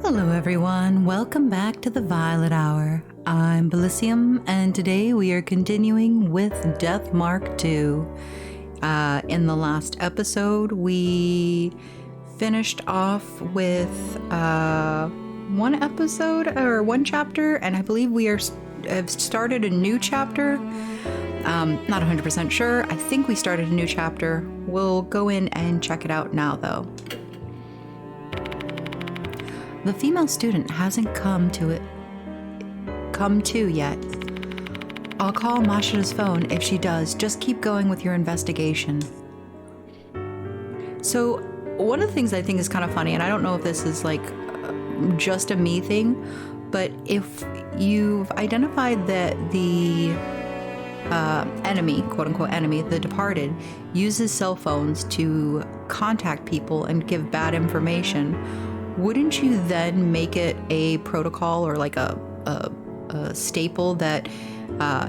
Hello everyone, welcome back to the Violet Hour. I'm Bilicium, and today we are continuing with Death Mark 2. In the last episode, we finished off with one chapter, and I believe we have started a new chapter. Not 100% sure. I think we started a new chapter. We'll go in and check it out now, though. The female student hasn't come to yet. I'll call Mashida's phone if she does. Just keep going with your investigation. So, one of the things I think is kind of funny, and I don't know if this is like just a me thing, but if you've identified that the enemy, quote-unquote enemy, the departed, uses cell phones to contact people and give bad information, wouldn't you then make it a protocol or like a staple that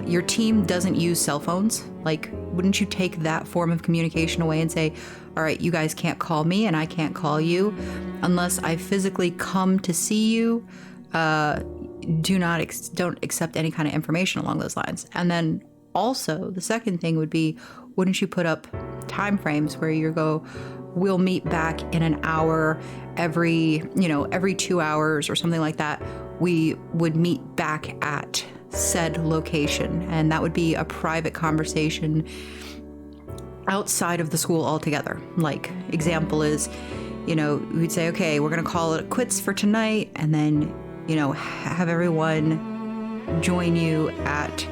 your team doesn't use cell phones? Like, wouldn't you take that form of communication away and say, all right, you guys can't call me and I can't call you unless I physically come to see you. Don't accept any kind of information along those lines. And then also the second thing would be, wouldn't you put up time frames where you go, we'll meet back in an hour, every 2 hours or something like that. We would meet back at said location, and that would be a private conversation outside of the school altogether. Like, example is, we'd say, okay, we're gonna call it quits for tonight, and then, have everyone join you at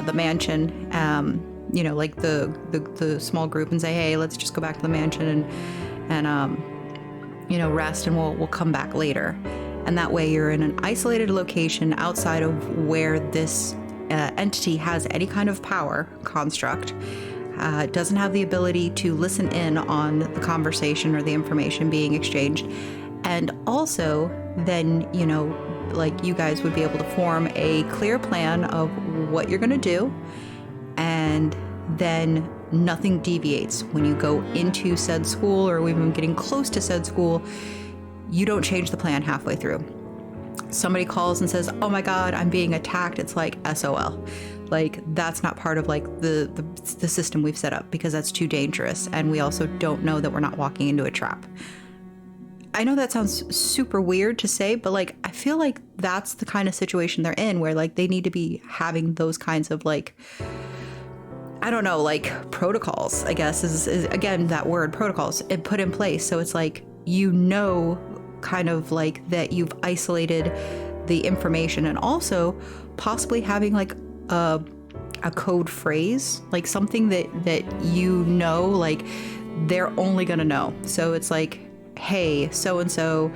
the mansion, like the small group, and say, hey, let's just go back to the mansion and rest, and we'll come back later. And that way you're in an isolated location outside of where this entity has any kind of power construct. It doesn't have the ability to listen in on the conversation or the information being exchanged. And also then, like, you guys would be able to form a clear plan of what you're going to do, and then nothing deviates when you go into said school, or even getting close to said school. You don't change the plan halfway through. Somebody calls and says, oh my god, I'm being attacked. It's like SOL. Like, that's not part of like the system we've set up, because that's too dangerous, and we also don't know that we're not walking into a trap. I know that sounds super weird to say, but like, I feel like that's the kind of situation they're in, where like they need to be having those kinds of like, I don't know, like protocols, I guess is again, that word, protocols, it put in place. So it's like, kind of like that you've isolated the information, and also possibly having like a code phrase, like something that like they're only gonna know. So it's like, hey, so-and-so,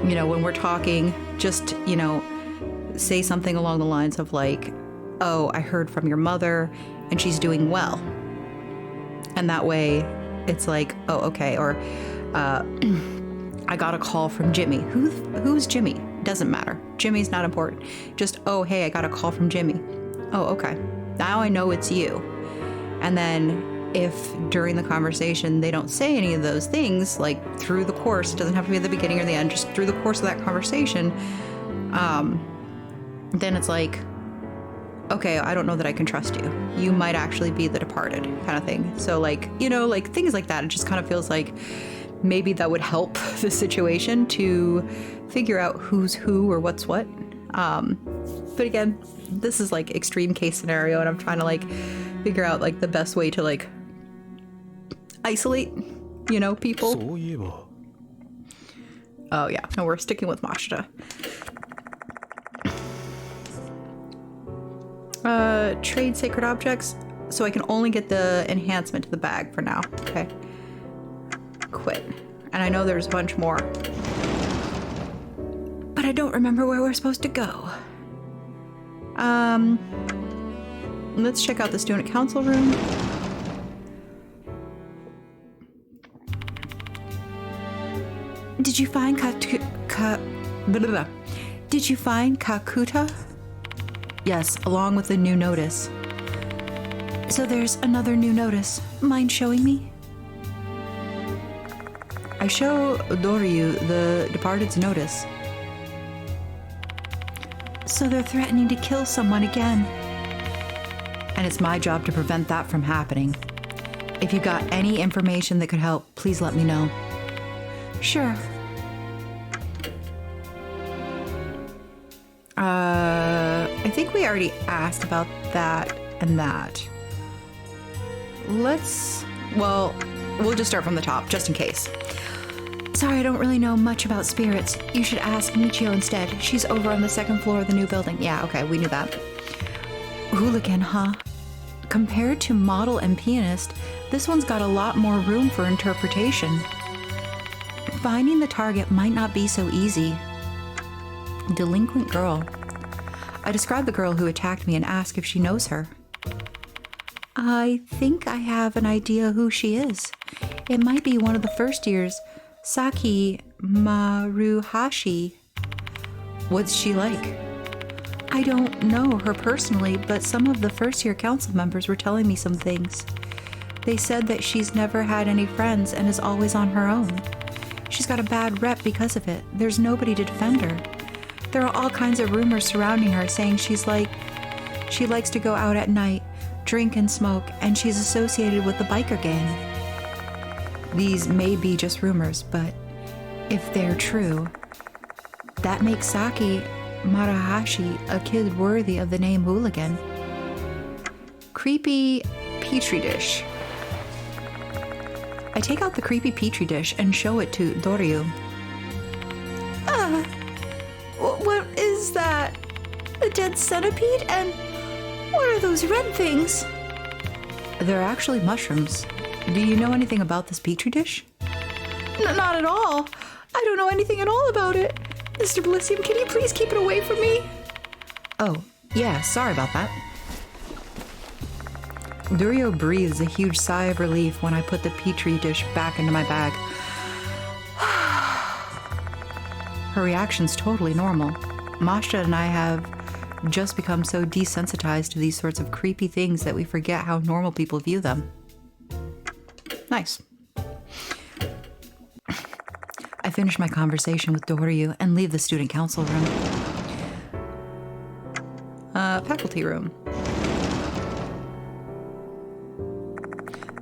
when we're talking, just, say something along the lines of like, oh, I heard from your mother and she's doing well. And that way it's like, oh, okay. Or, I got a call from Jimmy. Who's Jimmy? Doesn't matter. Jimmy's not important. Just, oh, hey, I got a call from Jimmy. Oh, okay. Now I know it's you. And then if during the conversation they don't say any of those things, like through the course, it doesn't have to be at the beginning or the end, just through the course of that conversation, then it's like, okay, I don't know that I can trust you. You might actually be the departed, kind of thing. So like, like things like that, it just kind of feels like maybe that would help the situation to figure out who's who or what's what. But again, this is like extreme case scenario, and I'm trying to like figure out like the best way to like isolate, people. Oh yeah, no, we're sticking with Mashita. Trade sacred objects. So I can only get the enhancement to the bag for now. Okay. Quit. And I know there's a bunch more, but I don't remember where we're supposed to go. Let's check out the student council room. Did you find Did you find Kakuta? Yes, along with the new notice. So there's another new notice. Mind showing me? I show Doryu the departed's notice. So they're threatening to kill someone again. And it's my job to prevent that from happening. If you got any information that could help, please let me know. Sure. I think we already asked about that and that. Well, we'll just start from the top, just in case. Sorry, I don't really know much about spirits. You should ask Michio instead. She's over on the second floor of the new building. Yeah, okay, we knew that. Hooligan, huh? Compared to model and pianist, this one's got a lot more room for interpretation. Finding the target might not be so easy. Delinquent girl. I describe the girl who attacked me and ask if she knows her. I think I have an idea who she is. It might be one of the first years, Saki Maruhashi. What's she like? I don't know her personally, but some of the first year council members were telling me some things. They said that she's never had any friends and is always on her own. She's got a bad rep because of it. There's nobody to defend her. There are all kinds of rumors surrounding her saying she likes to go out at night, drink and smoke, and she's associated with the biker gang. These may be just rumors, but if they're true, that makes Saki Maruhashi a kid worthy of the name Hooligan. Creepy petri dish. I take out the creepy petri dish and show it to Doryu. What is that? A dead centipede? And what are those red things? They're actually mushrooms. Do you know anything about this petri dish? Not at all. I don't know anything at all about it. Mr. Bilicium, can you please keep it away from me? Oh, yeah, sorry about that. Doryu breathes a huge sigh of relief when I put the petri dish back into my bag. Her reaction's totally normal. Masha and I have just become so desensitized to these sorts of creepy things that we forget how normal people view them. Nice. I finish my conversation with Doryu and leave the student council room. Faculty room.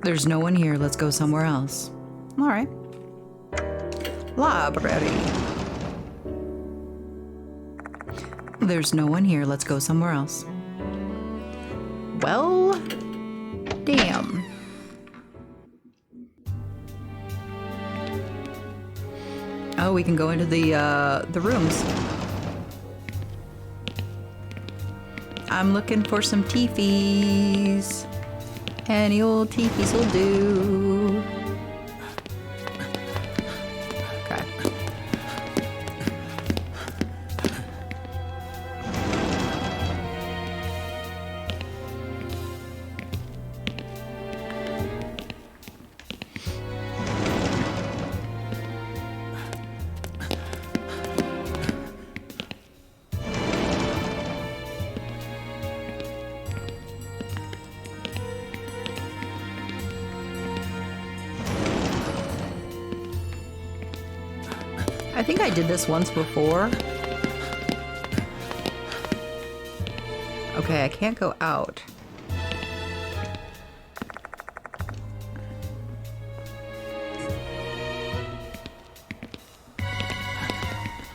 There's no one here, let's go somewhere else. All right. Library. There's no one here, let's go somewhere else. Well, damn. Oh, we can go into the rooms. I'm looking for some teefies. Any old teefies will do. Okay. I think I did this once before. Okay, I can't go out.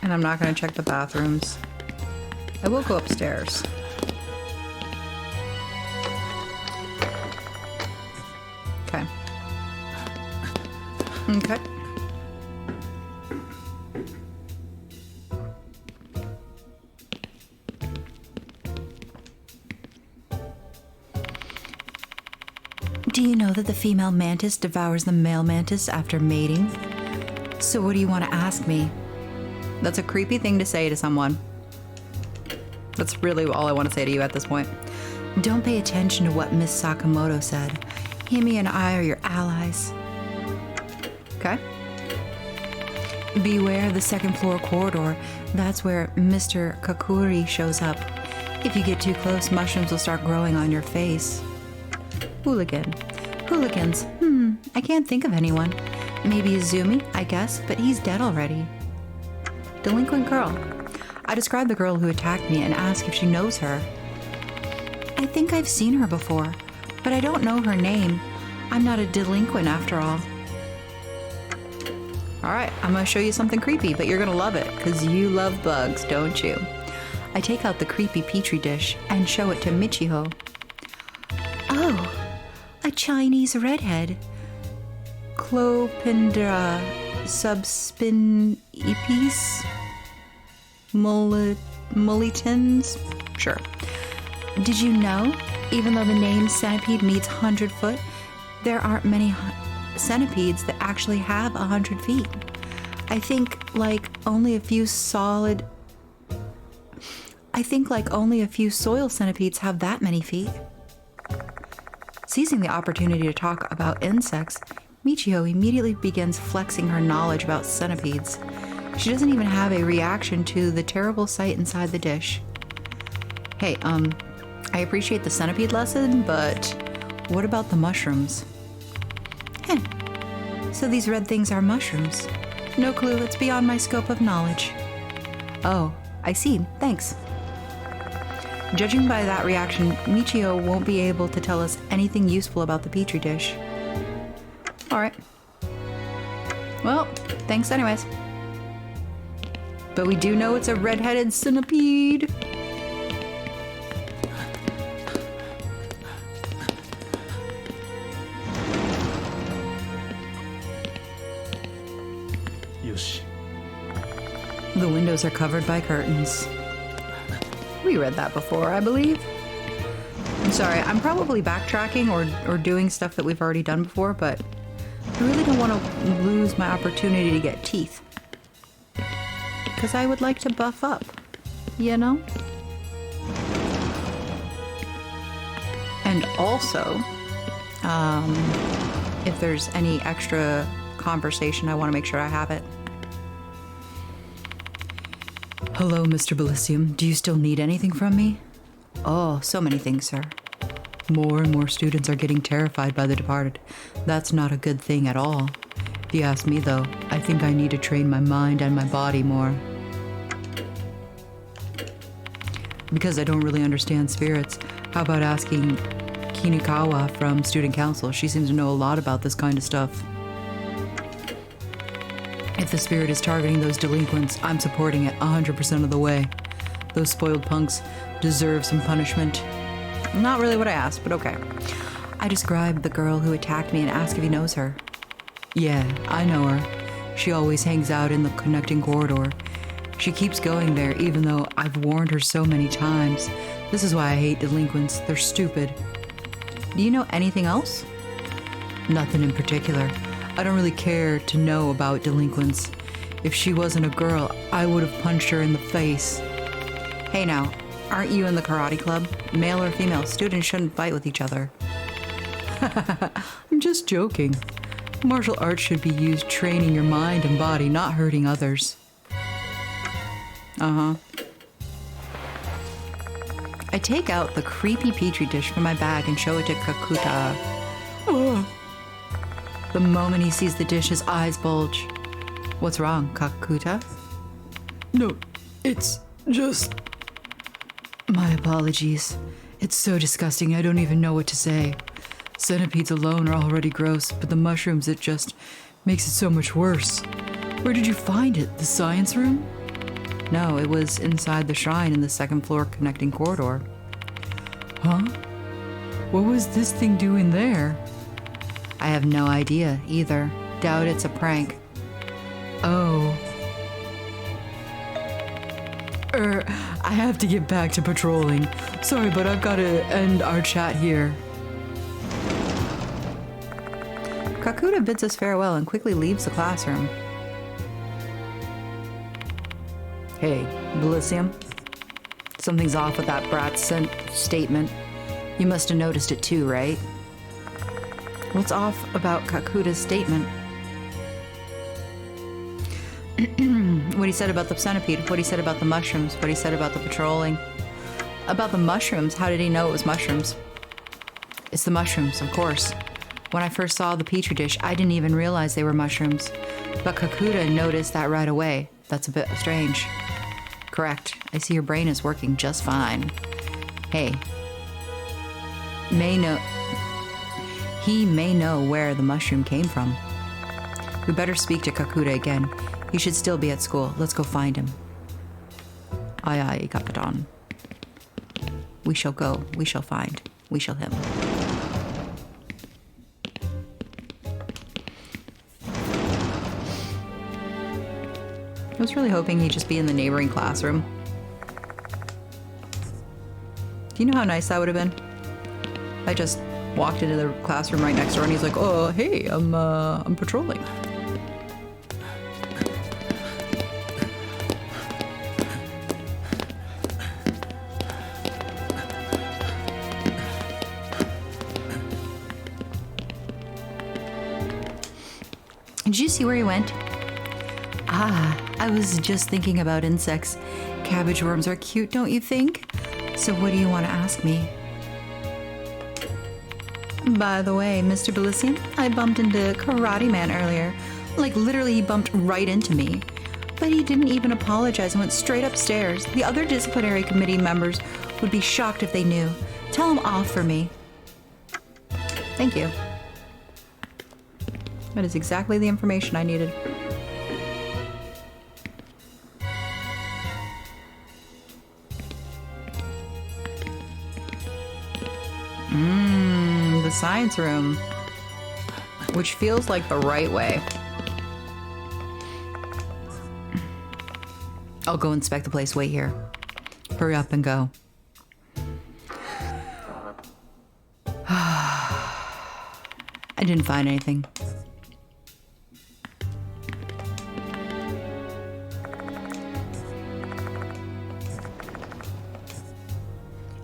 And I'm not going to check the bathrooms. I will go upstairs. Okay. Okay. Do you know that the female mantis devours the male mantis after mating? So what do you want to ask me? That's a creepy thing to say to someone. That's really all I want to say to you at this point. Don't pay attention to what Miss Sakamoto said. Himi and I are your allies. Okay. Beware the second floor corridor. That's where Mr. Kokkuri shows up. If you get too close, mushrooms will start growing on your face. Hooligan. Hooligans. I can't think of anyone. Maybe Izumi, I guess, but he's dead already. Delinquent girl. I describe the girl who attacked me and ask if she knows her. I think I've seen her before, but I don't know her name. I'm not a delinquent after all. Alright, I'm gonna show you something creepy, but you're gonna love it, because you love bugs, don't you? I take out the creepy petri dish and show it to Michiho. Oh, a Chinese redhead. Clopindra subspin epis? Mulitins? Sure. Did you know, even though the name centipede means 100 foot, there aren't many centipedes that actually have 100 feet? I think like only a few soil centipedes have that many feet. Seizing the opportunity to talk about insects, Michiho immediately begins flexing her knowledge about centipedes. She doesn't even have a reaction to the terrible sight inside the dish. Hey, I appreciate the centipede lesson, but what about the mushrooms? So these red things are mushrooms. No clue, it's beyond my scope of knowledge. Oh, I see, thanks. Judging by that reaction, Michiho won't be able to tell us anything useful about the petri dish. Alright. Well, thanks anyways. But we do know it's a red-headed centipede. Yoshi. The windows are covered by curtains. We read that before, I believe. I'm sorry, I'm probably backtracking or doing stuff that we've already done before, but I really don't want to lose my opportunity to get teeth. Because I would like to buff up, you know? And also, if there's any extra conversation, I want to make sure I have it. Hello, Mr. Bilicium. Do you still need anything from me? Oh, so many things, sir. More and more students are getting terrified by the departed. That's not a good thing at all. If you ask me, though, I think I need to train my mind and my body more. Because I don't really understand spirits, how about asking Kinikawa from Student Council? She seems to know a lot about this kind of stuff. If the spirit is targeting those delinquents, I'm supporting it 100% of the way. Those spoiled punks deserve some punishment. Not really what I asked, but okay. I described the girl who attacked me and asked if he knows her. Yeah, I know her. She always hangs out in the connecting corridor. She keeps going there even though I've warned her so many times. This is why I hate delinquents. They're stupid. Do you know anything else? Nothing in particular. I don't really care to know about delinquents. If she wasn't a girl, I would have punched her in the face. Hey now, aren't you in the karate club? Male or female, students shouldn't fight with each other. I'm just joking. Martial arts should be used training your mind and body, not hurting others. I take out the creepy petri dish from my bag and show it to Kakuta. Oh. The moment he sees the dish, his eyes bulge. What's wrong, Kakuta? No, it's just... My apologies. It's so disgusting, I don't even know what to say. Centipedes alone are already gross, but the mushrooms, it just makes it so much worse. Where did you find it? The science room? No, it was inside the shrine in the second floor connecting corridor. Huh? What was this thing doing there? I have no idea either. Doubt it's a prank. Oh. I have to get back to patrolling. Sorry, but I've got to end our chat here. Kakuta bids us farewell and quickly leaves the classroom. Hey, Bilicium. Something's off with that brat's statement. You must have noticed it too, right? What's off about Kakuta's statement? What he said about the centipede, what he said about the mushrooms, what he said about the patrolling. About the mushrooms, how did he know it was mushrooms? It's the mushrooms, of course. When I first saw the petri dish, I didn't even realize they were mushrooms. But Kokkuri noticed that right away. That's a bit strange. Correct. I see your brain is working just fine. Hey. He may know where the mushroom came from. We better speak to Kokkuri again. He should still be at school. Let's go find him. Aye, aye, Capitan. We shall go. We shall find. We shall him. I was really hoping he'd just be in the neighboring classroom. Do you know how nice that would have been? I just walked into the classroom right next door and he's like, oh, hey, I'm patrolling. Did you see where he went? Ah, I was just thinking about insects. Cabbage worms are cute, don't you think? So what do you want to ask me? By the way, Mr. Bilicium, I bumped into Karate Man earlier. Like, literally, he bumped right into me. But he didn't even apologize and went straight upstairs. The other disciplinary committee members would be shocked if they knew. Tell him off for me. Thank you. That is exactly the information I needed. The science room. Which feels like the right way. I'll go inspect the place. Wait here. Hurry up and go. I didn't find anything.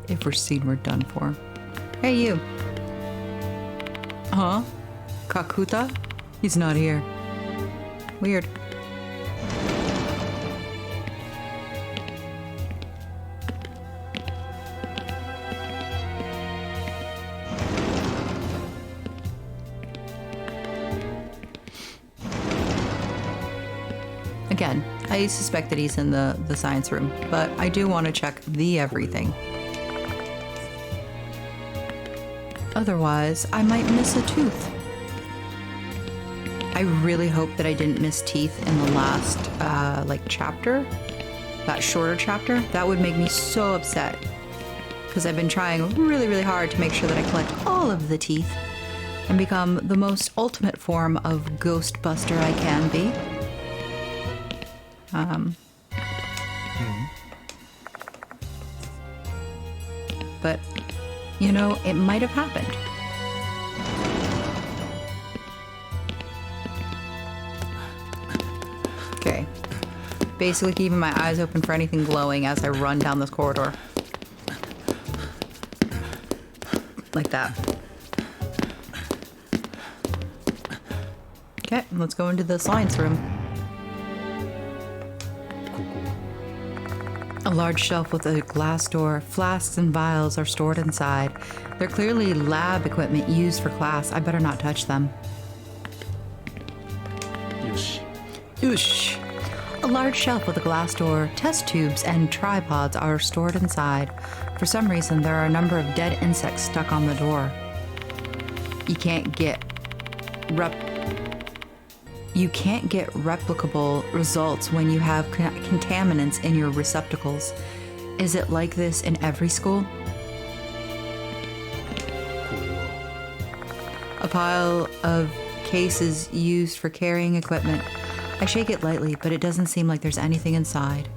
If we're seen, we're done for. Hey, you. Huh? Kakuta? He's not here. Weird. Again, I suspect that he's in the science room, but I do want to check the everything. Otherwise, I might miss a tooth. I really hope that I didn't miss teeth in the last, chapter. That shorter chapter. That would make me so upset. Because I've been trying really, really hard to make sure that I collect all of the teeth and become the most ultimate form of Ghostbuster I can be. But, you know, it might have happened. Okay. Basically keeping my eyes open for anything glowing as I run down this corridor. Like that. Okay, let's go into the science room. A large shelf with a glass door. Flasks and vials are stored inside. They're clearly lab equipment used for class. I better not touch them. Yosh. Oosh. A large shelf with a glass door. Test tubes and tripods are stored inside. For some reason, there are a number of dead insects stuck on the door. You can't get replicable results when you have contaminants in your receptacles. Is it like this in every school? A pile of cases used for carrying equipment. I shake it lightly, but it doesn't seem like there's anything inside.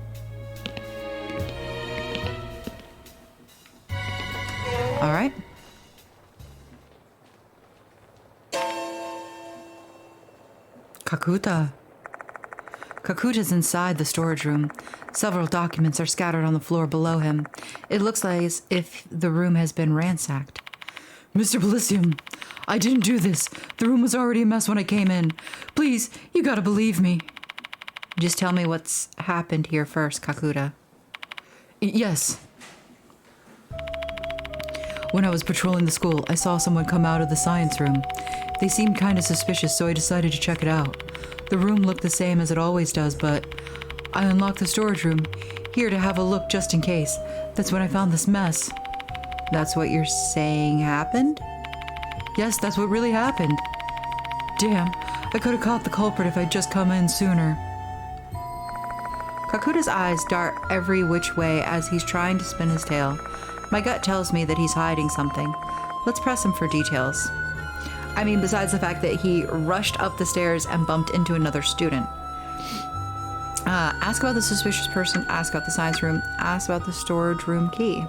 All right. Kakuta's inside the storage room. Several documents are scattered on the floor below him. It looks like as if the room has been ransacked. Mr. Bilicium, I didn't do this. The room was already a mess when I came in. Please, you gotta believe me. Just tell me what's happened here first, Kokkuri. Yes. When I was patrolling the school, I saw someone come out of the science room. They seemed kind of suspicious, so I decided to check it out. The room looked the same as it always does, but I unlocked the storage room here to have a look just in case. That's when I found this mess. That's what you're saying happened? Yes, that's what really happened. Damn, I could have caught the culprit if I'd just come in sooner. Kakuta's eyes dart every which way as he's trying to spin his tail. My gut tells me that he's hiding something. Let's press him for details. I mean, besides the fact that he rushed up the stairs and bumped into another student. Ask about the suspicious person, ask about the science room, ask about the storage room key.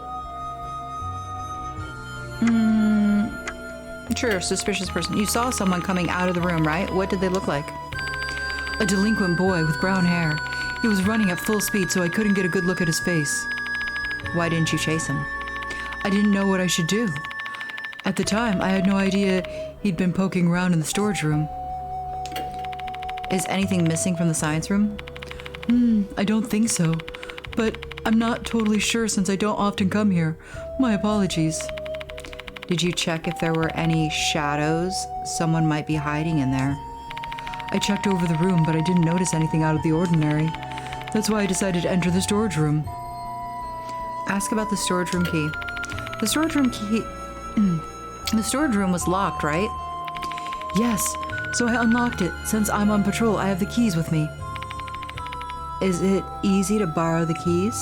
Sure, suspicious person. You saw someone coming out of the room, right? What did they look like? A delinquent boy with brown hair. He was running at full speed, so I couldn't get a good look at his face. Why didn't you chase him? I didn't know what I should do. At the time, I had no idea he'd been poking around in the storage room. Is anything missing from the science room? I don't think so, but I'm not totally sure since I don't often come here. My apologies. Did you check if there were any shadows someone might be hiding in there? I checked over the room, but I didn't notice anything out of the ordinary. That's why I decided to enter the storage room. Ask about the storage room key. The storage room key... The storage room was locked, right? Yes, so I unlocked it. Since I'm on patrol, I have the keys with me. Is it easy to borrow the keys?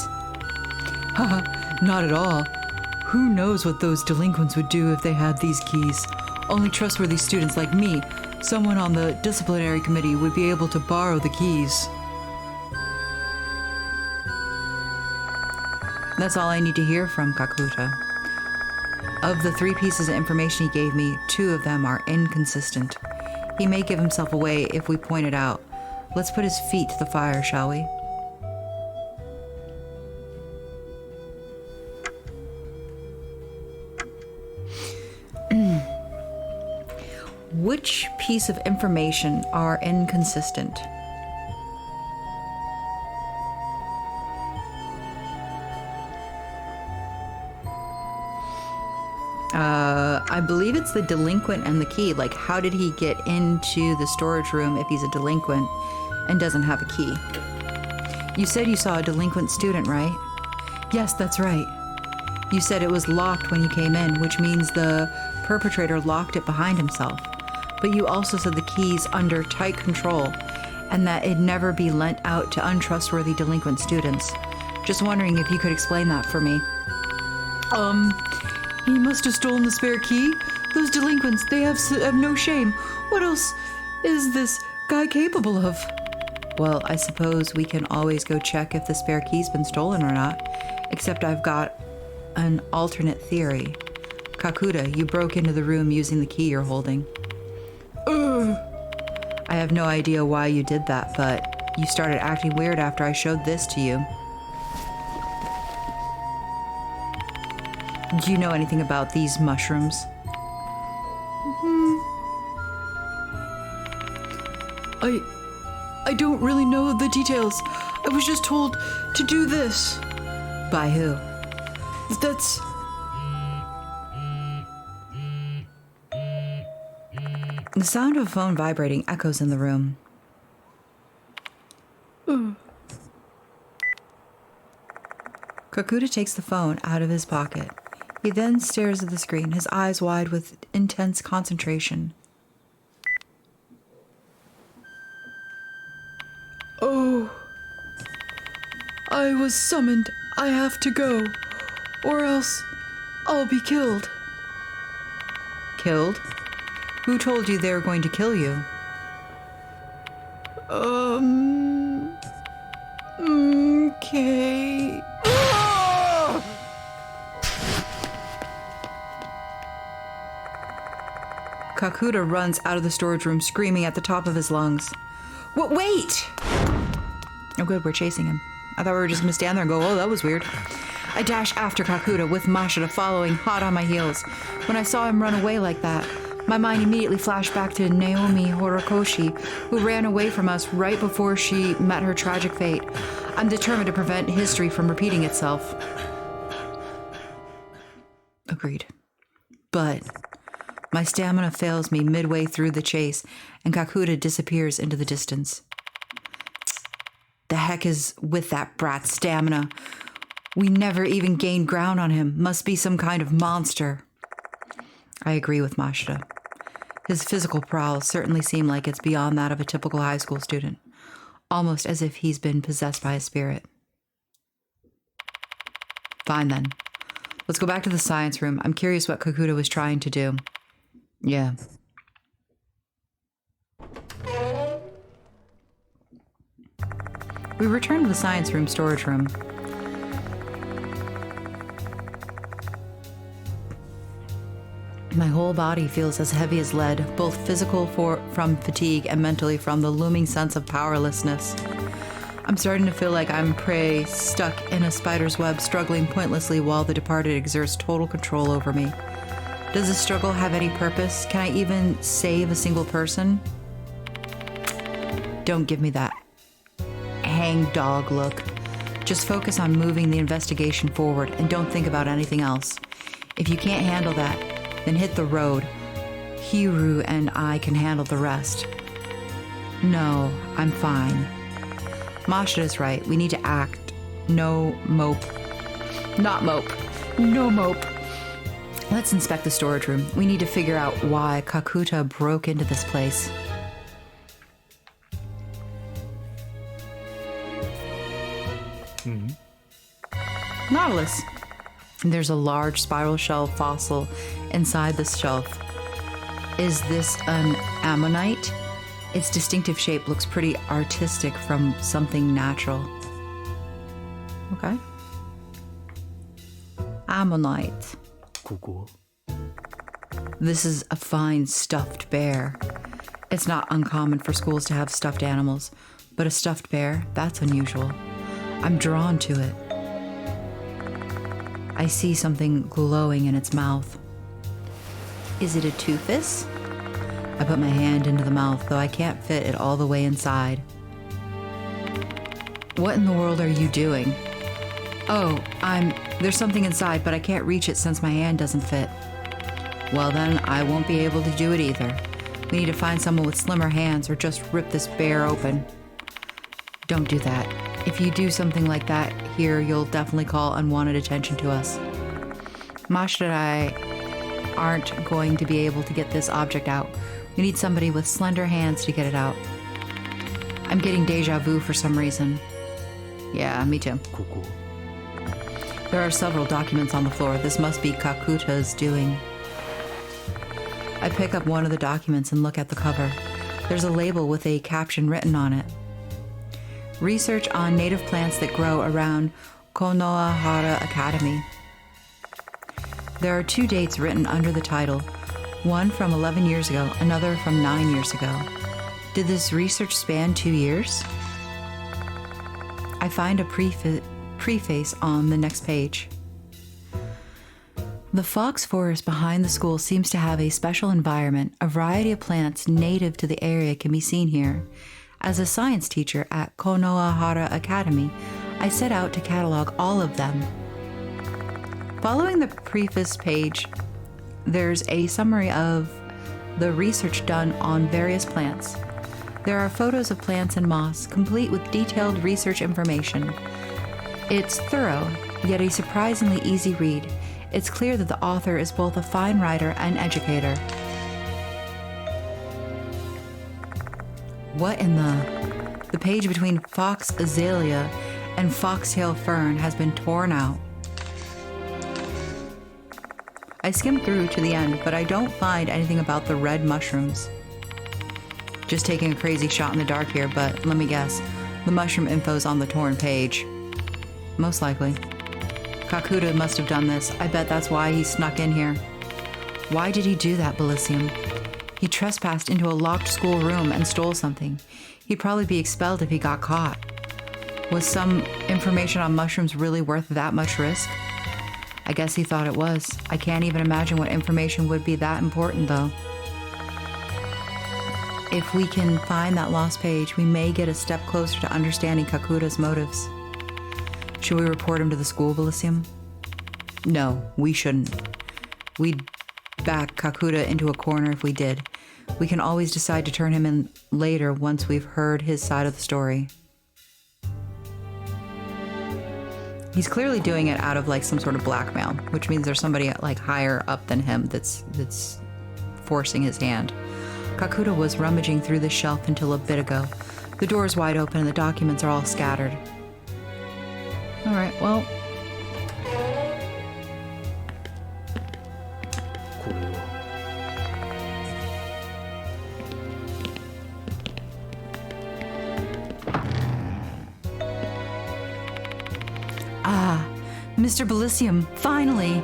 Haha, not at all. Who knows what those delinquents would do if they had these keys? Only trustworthy students like me, someone on the disciplinary committee, would be able to borrow the keys. That's all I need to hear from Kakuta. Of the 3 pieces of information he gave me, 2 of them are inconsistent. He may give himself away if we point it out. Let's put his feet to the fire, shall we? Which piece of information are inconsistent? I believe it's the delinquent and the key. Like, how did he get into the storage room if he's a delinquent and doesn't have a key? You said you saw a delinquent student, right? Yes, that's right. You said it was locked when you came in, which means the perpetrator locked it behind himself. But you also said the key's under tight control and that it'd never be lent out to untrustworthy delinquent students. Just wondering if you could explain that for me. He must have stolen the spare key. Those delinquents, they have no shame. What else is this guy capable of? Well, I suppose we can always go check if the spare key's been stolen or not. Except I've got an alternate theory. Kakuta, you broke into the room using the key you're holding. I have no idea why you did that, but you started acting weird after I showed this to you. Do you know anything about these mushrooms? I don't really know the details. I was just told to do this. By who? That's... The sound of a phone vibrating echoes in the room. Kakuta takes the phone out of his pocket. He then stares at the screen, his eyes wide with intense concentration. Oh. I was summoned. I have to go. Or else I'll be killed. Killed? Who told you they were going to kill you? Okay. Kakuta runs out of the storage room, screaming at the top of his lungs. Wait! Oh good, we're chasing him. I thought we were just gonna stand there and go, oh, that was weird. I dash after Kakuta with Mashita following hot on my heels. When I saw him run away like that, my mind immediately flashed back to Naomi Horikoshi, who ran away from us right before she met her tragic fate. I'm determined to prevent history from repeating itself. Agreed. But my stamina fails me midway through the chase, and Kakuta disappears into the distance. The heck is with that brat's stamina? We never even gained ground on him. Must be some kind of monster. I agree with Mashita. His physical prowess certainly seemed like it's beyond that of a typical high school student, almost as if he's been possessed by a spirit. Fine then. Let's go back to the science room. I'm curious what Kakuta was trying to do. Yeah. We return to the science room storage room. My whole body feels as heavy as lead, both physical from fatigue and mentally from the looming sense of powerlessness. I'm starting to feel like I'm prey stuck in a spider's web, struggling pointlessly while the departed exerts total control over me. Does this struggle have any purpose? Can I even save a single person? Don't give me that hang-dog look. Just focus on moving the investigation forward and don't think about anything else. If you can't handle that, then hit the road. Hiru and I can handle the rest. No, I'm fine. Mashita's right. We need to act. No mope. Not mope. No mope. Let's inspect the storage room. We need to figure out why Kakuta broke into this place. Nautilus. There's a large spiral shell fossil inside this shelf. Is this an ammonite? Its distinctive shape looks pretty artistic from something natural. Okay. Ammonite. Cool. This is a fine stuffed bear. It's not uncommon for schools to have stuffed animals, but a stuffed bear, that's unusual. I'm drawn to it. I see something glowing in its mouth. Is it a toothus? I put my hand into the mouth, though I can't fit it all the way inside. What in the world are you doing? Oh, there's something inside, but I can't reach it since my hand doesn't fit. Well then, I won't be able to do it either. We need to find someone with slimmer hands or just rip this bear open. Don't do that. If you do something like that here, you'll definitely call unwanted attention to us. Mashita and I aren't going to be able to get this object out. We need somebody with slender hands to get it out. I'm getting deja vu for some reason. Yeah, me too. Cool. There are several documents on the floor. This must be Kakuta's doing. I pick up one of the documents and look at the cover. There's a label with a caption written on it. Research on native plants that grow around Konohara Academy. There are 2 dates written under the title, one from 11 years ago, another from 9 years ago. Did this research span 2 years? I find a preface on the next page. The fox forest behind the school seems to have a special environment. A variety of plants native to the area can be seen here. As a science teacher at Konohara Academy, I set out to catalog all of them. Following the preface page, there's a summary of the research done on various plants. There are photos of plants and moss, complete with detailed research information. It's thorough, yet a surprisingly easy read. It's clear that the author is both a fine writer and educator. What in the page between fox azalea and foxtail fern has been torn out. I skim through to the end, but I don't find anything about the red mushrooms. Just taking a crazy shot in the dark here, but let me guess. The mushroom info's on the torn page. Most likely. Kakuta must have done this. I bet that's why he snuck in here. Why did he do that, Bilicium? He trespassed into a locked school room and stole something. He'd probably be expelled if he got caught. Was some information on mushrooms really worth that much risk? I guess he thought it was. I can't even imagine what information would be that important, though. If we can find that lost page, we may get a step closer to understanding Kakuta's motives. Should we report him to the school, Bilicium? No, we shouldn't. We'd back Kakuta into a corner if we did. We can always decide to turn him in later once we've heard his side of the story. He's clearly doing it out of like some sort of blackmail, which means there's somebody like higher up than him that's forcing his hand. Kakuta was rummaging through the shelf until a bit ago. The door's wide open and the documents are all scattered. All right, well. Ah, Mr. Bilicium, finally!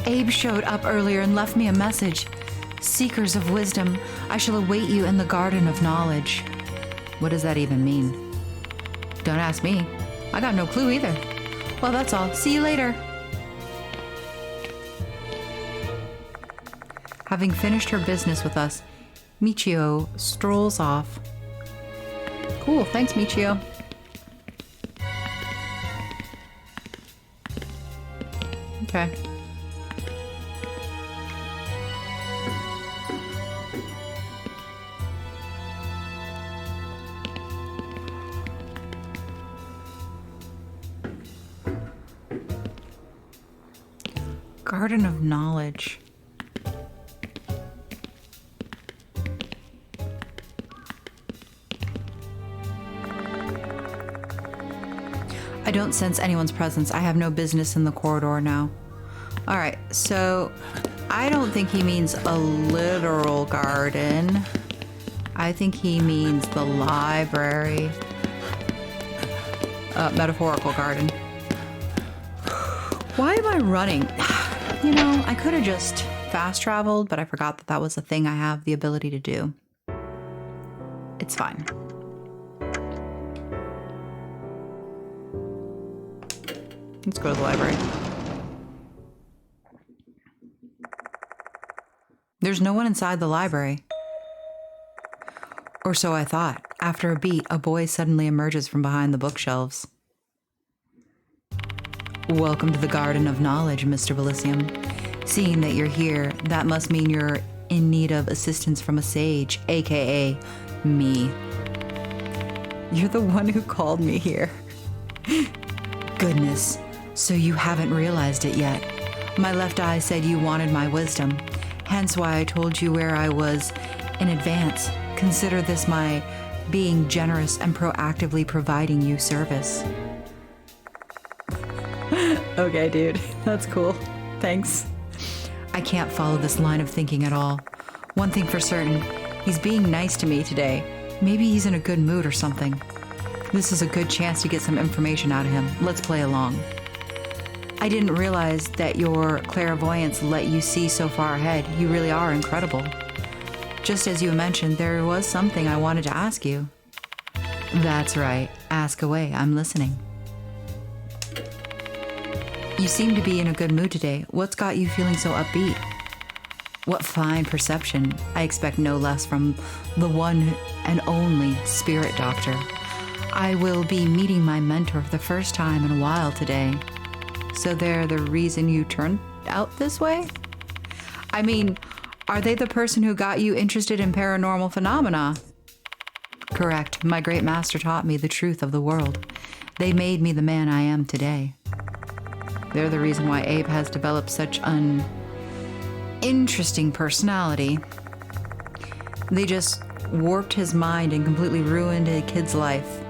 Abe showed up earlier and left me a message. Seekers of wisdom, I shall await you in the garden of knowledge. What does that even mean? Don't ask me. I got no clue either. Well, that's all. See you later. Having finished her business with us, Michio strolls off. Cool, thanks, Michio. Okay. Garden of Knowledge. I don't sense anyone's presence. I have no business in the corridor now. All right, so I don't think he means a literal garden. I think he means the library. Metaphorical garden. Why am I running? You know, I could have just fast traveled, but I forgot that that was a thing I have the ability to do. It's fine. Let's go to the library. There's no one inside the library. Or so I thought. After a beat, a boy suddenly emerges from behind the bookshelves. Welcome to the Garden of Knowledge, Mr. Bilicium. Seeing that you're here, that must mean you're in need of assistance from a sage, aka me. You're the one who called me here. Goodness, so you haven't realized it yet. My left eye said you wanted my wisdom, hence why I told you where I was in advance. Consider this my being generous and proactively providing you service. Okay, dude, that's cool. Thanks. I can't follow this line of thinking at all. One thing for certain, he's being nice to me today. Maybe he's in a good mood or something. This is a good chance to get some information out of him. Let's play along. I didn't realize that your clairvoyance let you see so far ahead. You really are incredible. Just as you mentioned, there was something I wanted to ask you. That's right. Ask away. I'm listening. You seem to be in a good mood today. What's got you feeling so upbeat? What fine perception. I expect no less from the one and only Spirit Doctor. I will be meeting my mentor for the first time in a while today. So they're the reason you turned out this way? I mean, are they the person who got you interested in paranormal phenomena? Correct. My great master taught me the truth of the world. They made me the man I am today. They're the reason why Abe has developed such an interesting personality. They just warped his mind and completely ruined a kid's life.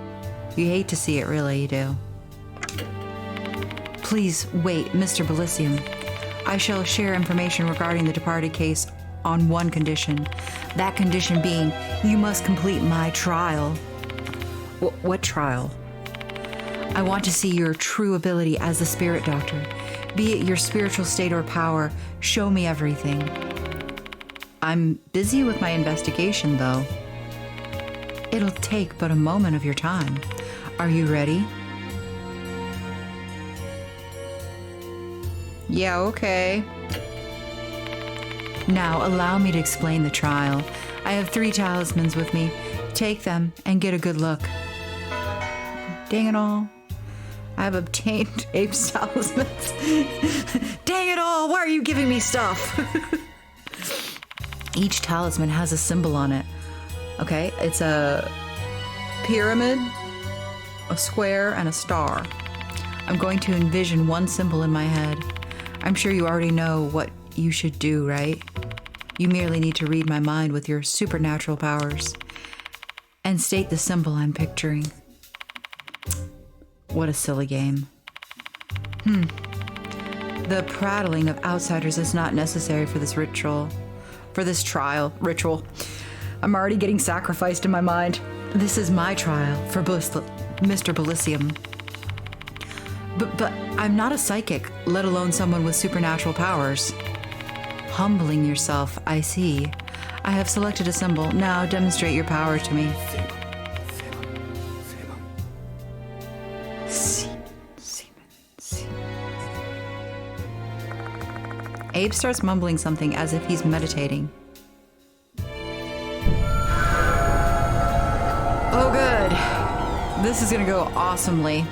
You hate to see it, really, you do. Please wait, Mr. Bilicium. I shall share information regarding the departed case on one condition. That condition being, you must complete my trial. What trial? I want to see your true ability as the Spirit Doctor. Be it your spiritual state or power, show me everything. I'm busy with my investigation, though. It'll take but a moment of your time. Are you ready? Yeah, okay. Now, allow me to explain the trial. I have 3 talismans with me. Take them and get a good look. Dang it all. I have obtained Abe's talismans. Dang it all, why are you giving me stuff? Each talisman has a symbol on it. Okay, it's a pyramid, a square, and a star. I'm going to envision one symbol in my head. I'm sure you already know what you should do, right? You merely need to read my mind with your supernatural powers and state the symbol I'm picturing. What a silly game. The prattling of outsiders is not necessary for this ritual. Ritual. I'm already getting sacrificed in my mind. This is my trial for Mr. Bilicium. But I'm not a psychic, let alone someone with supernatural powers. Humbling yourself, I see. I have selected a symbol. Now demonstrate your power to me. Abe starts mumbling something as if he's meditating. Oh, good. This is gonna go awesomely.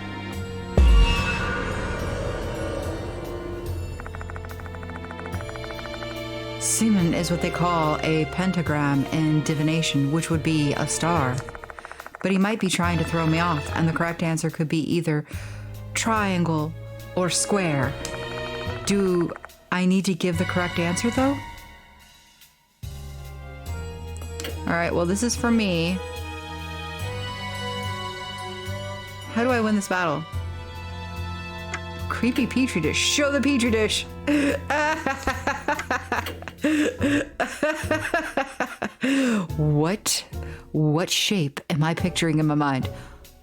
Semen is what they call a pentagram in divination, which would be a star. But he might be trying to throw me off, and the correct answer could be either triangle or square. Do I need to give the correct answer, though? Alright, well, this is for me. How do I win this battle? Creepy petri dish. Show the petri dish! What shape am I picturing in my mind?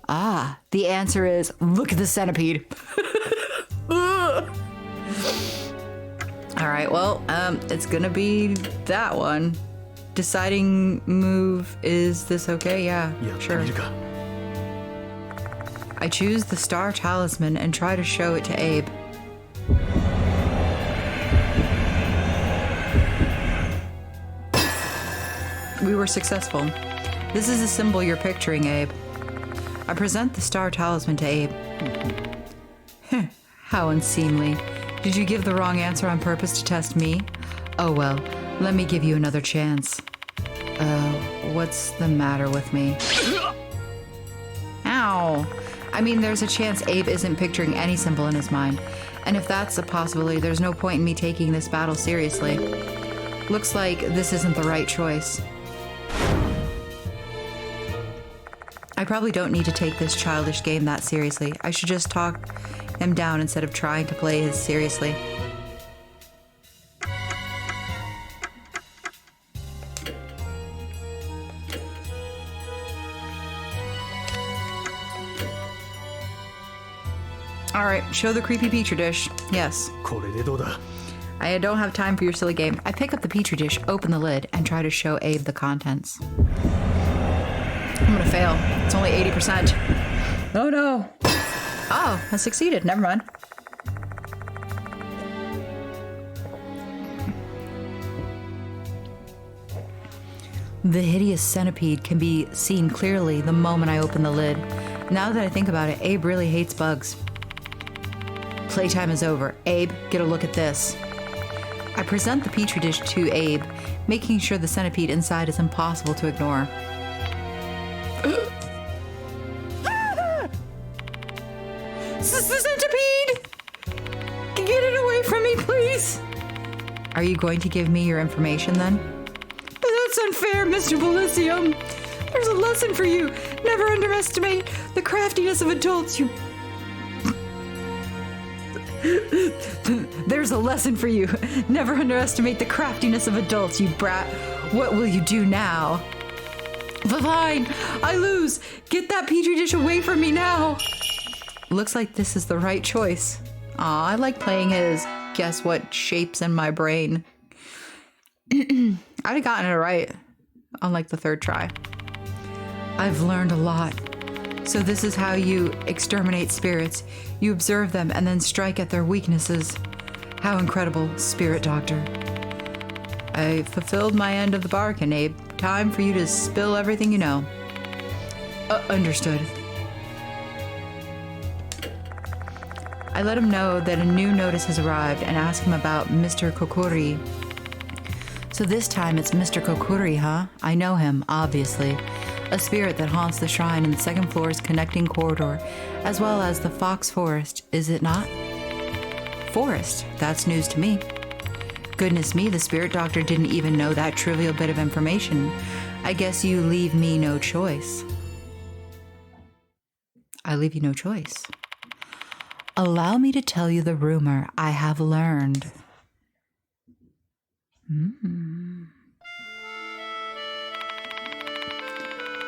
Ah, the answer is, look at the centipede. Alright, well, it's gonna be that one. Deciding move, is this okay? Yeah, sure. I choose the star talisman and try to show it to Abe. We were successful. This is the symbol you're picturing, Abe. I present the star talisman to Abe. How unseemly. Did you give the wrong answer on purpose to test me? Oh well, let me give you another chance. What's the matter with me? Ow! I mean, there's a chance Abe isn't picturing any symbol in his mind. And if that's a possibility, there's no point in me taking this battle seriously. Looks like this isn't the right choice. I probably don't need to take this childish game that seriously. I should just talk him down instead of trying to play his seriously. Alright, show the creepy petri dish. Yes. I don't have time for your silly game. I pick up the petri dish, open the lid, and try to show Abe the contents. I'm gonna fail. It's only 80%. Oh no. Oh, I succeeded. Never mind. The hideous centipede can be seen clearly the moment I open the lid. Now that I think about it, Abe really hates bugs. Playtime is over. Abe, get a look at this. I present the petri dish to Abe, making sure the centipede inside is impossible to ignore. Centipede! Get it away from me, please! Are you going to give me your information then? That's unfair, Mr. Bilicium. There's a lesson for you. Never underestimate the craftiness of adults, you... There's a lesson for you. Never underestimate the craftiness of adults, you brat. What will you do now? Fine, I lose. Get that petri dish away from me now. Looks like this is the right choice. Aw, I like playing his guess what shapes in my brain. I'd have gotten it right, unlike the third try. I've learned a lot. So this is how you exterminate spirits. You observe them and then strike at their weaknesses. How incredible, Spirit Doctor. I fulfilled my end of the bargain, Abe. Time for you to spill everything you know. Understood. I let him know that a new notice has arrived and ask him about Mr. Kokkuri. So this time it's Mr. Kokkuri, huh? I know him, obviously. A spirit that haunts the shrine in the second floor's connecting corridor, as well as the Fox Forest, is it not? Forest? That's news to me. Goodness me, the spirit doctor didn't even know that trivial bit of information. I guess you leave me no choice. I leave you no choice. Allow me to tell you the rumor I have learned.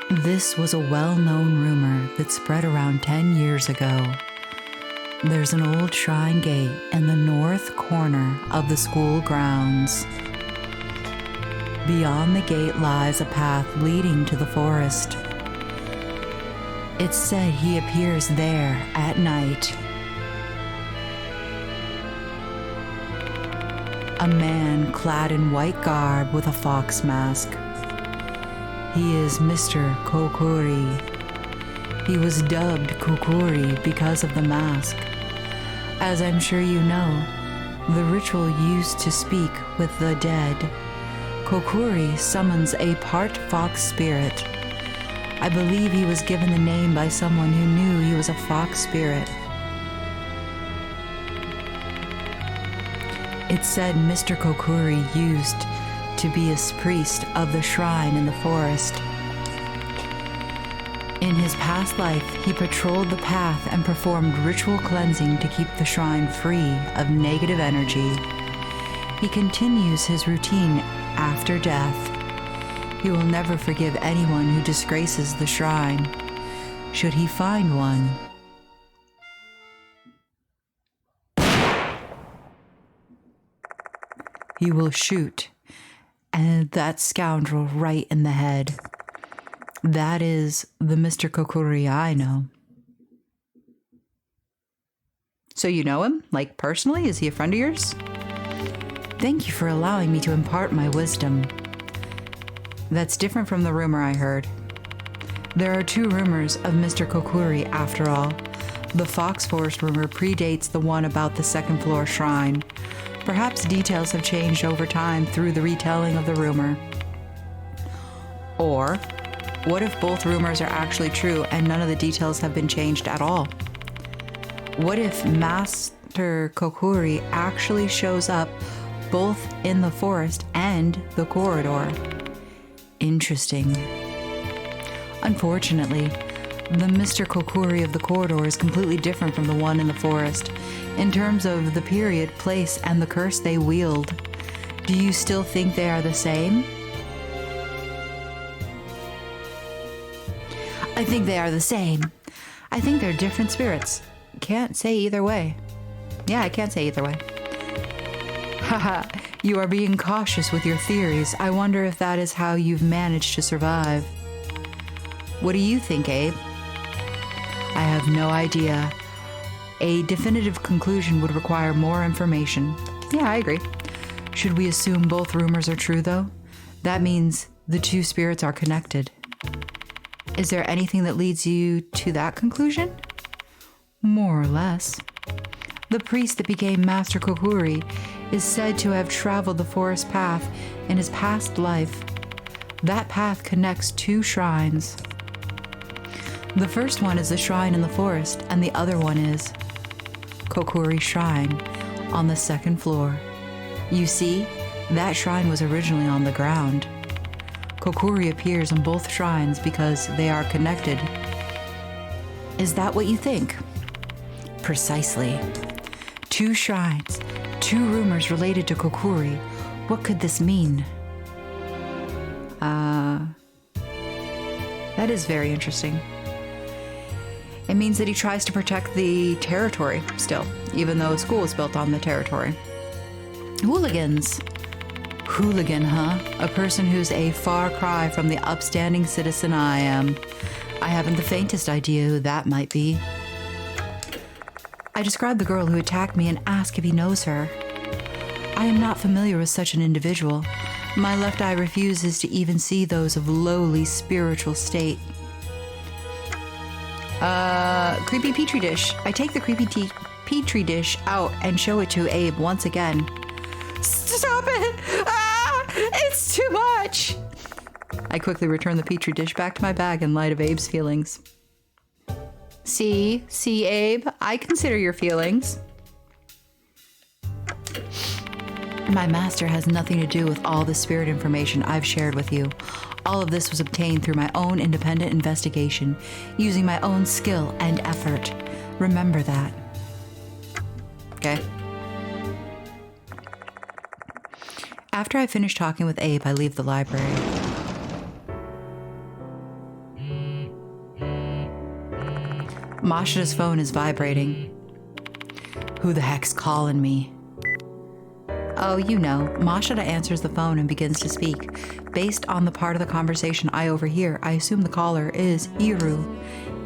This was a well-known rumor that spread around 10 years ago. There's an old shrine gate in the north corner of the school grounds. Beyond the gate lies a path leading to the forest. It's said he appears there at night. A man clad in white garb with a fox mask. He is Mr. Kokkuri. He was dubbed Kokkuri because of the mask. As I'm sure you know, the ritual used to speak with the dead. Kokkuri summons a part fox spirit. I believe he was given the name by someone who knew he was a fox spirit. It's said Mr. Kokkuri used to be a priest of the shrine in the forest. In his past life, he patrolled the path and performed ritual cleansing to keep the shrine free of negative energy. He continues his routine after death. He will never forgive anyone who disgraces the shrine, should he find one. He will shoot that scoundrel right in the head. That is the Mr. Kokkuri I know. So you know him? Like personally? Is he a friend of yours? Thank you for allowing me to impart my wisdom. That's different from the rumor I heard. There are two rumors of Mr. Kokkuri after all. The Fox Forest rumor predates the one about the second floor shrine. Perhaps details have changed over time through the retelling of the rumor. Or, what if both rumors are actually true and none of the details have been changed at all? What if Master Kokkuri actually shows up both in the forest and the corridor? Interesting. Unfortunately, the Mr. Kokkuri of the corridor is completely different from the one in the forest in terms of the period, place, and the curse they wield. Do you still think they are the same? I think they are the same. I think they're different spirits. Can't say either way. Yeah, I can't say either way. Haha, you are being cautious with your theories. I wonder if that is how you've managed to survive. What do you think, Abe? I have no idea. A definitive conclusion would require more information. Yeah, I agree. Should we assume both rumors are true, though? That means the two spirits are connected. Is there anything that leads you to that conclusion? More or less. The priest that became Master Kokkuri is said to have traveled the forest path in his past life. That path connects two shrines. The first one is the shrine in the forest, and the other one is Kokkuri Shrine on the second floor. You see, that shrine was originally on the ground. Kokkuri appears on both shrines because they are connected. Is that what you think? Precisely. Two shrines, two rumors related to Kokkuri. What could this mean? That is very interesting. It means that he tries to protect the territory still, even though a school is built on the territory. Hooligans. Hooligan, huh? A person who's a far cry from the upstanding citizen I am. I haven't the faintest idea who that might be. I described the girl who attacked me and asked if he knows her. I am not familiar with such an individual. My left eye refuses to even see those of lowly spiritual state. Creepy petri dish. I take the creepy petri dish out and show it to Abe once again. Stop it! Ah! It's too much! I quickly return the petri dish back to my bag in light of Abe's feelings. See, Abe, I consider your feelings. My master has nothing to do with all the spirit information I've shared with you. All of this was obtained through my own independent investigation, using my own skill and effort. Remember that. Okay. After I finish talking with Abe, I leave the library. Mashida's phone is vibrating. Who the heck's calling me? Oh, you know, Mashida answers the phone and begins to speak. Based on the part of the conversation I overhear, I assume the caller is Hiru.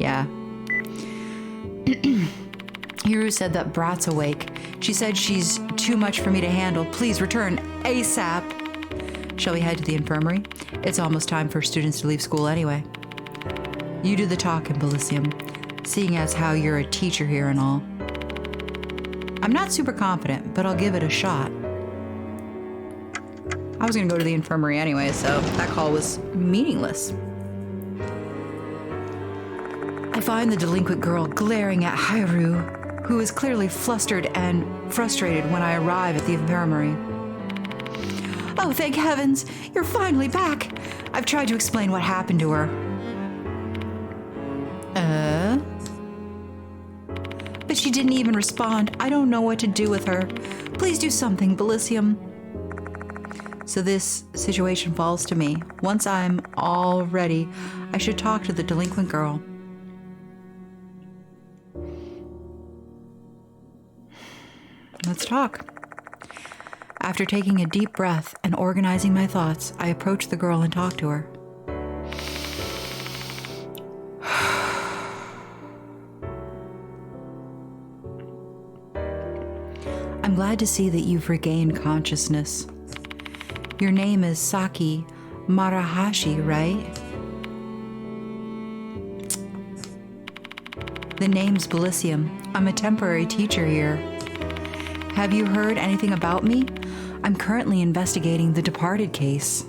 Yeah. Hiru said that Brat's awake. She said she's too much for me to handle. Please return ASAP. Shall we head to the infirmary? It's almost time for students to leave school anyway. You do the talking, Bilicium, seeing as how you're a teacher here and all. I'm not super confident, but I'll give it a shot. I was going to go to the infirmary anyway, so that call was meaningless. I find the delinquent girl glaring at Hiru, who is clearly flustered and frustrated when I arrive at the infirmary. Oh, thank heavens! You're finally back! I've tried to explain what happened to her. But she didn't even respond. I don't know what to do with her. Please do something, Bilicium. So this situation falls to me. Once I'm all ready, I should talk to the delinquent girl. Let's talk. After taking a deep breath and organizing my thoughts, I approach the girl and talk to her. I'm glad to see that you've regained consciousness. Your name is Saki Marahashi, right? The name's Bilicium. I'm a temporary teacher here. Have you heard anything about me? I'm currently investigating the departed case.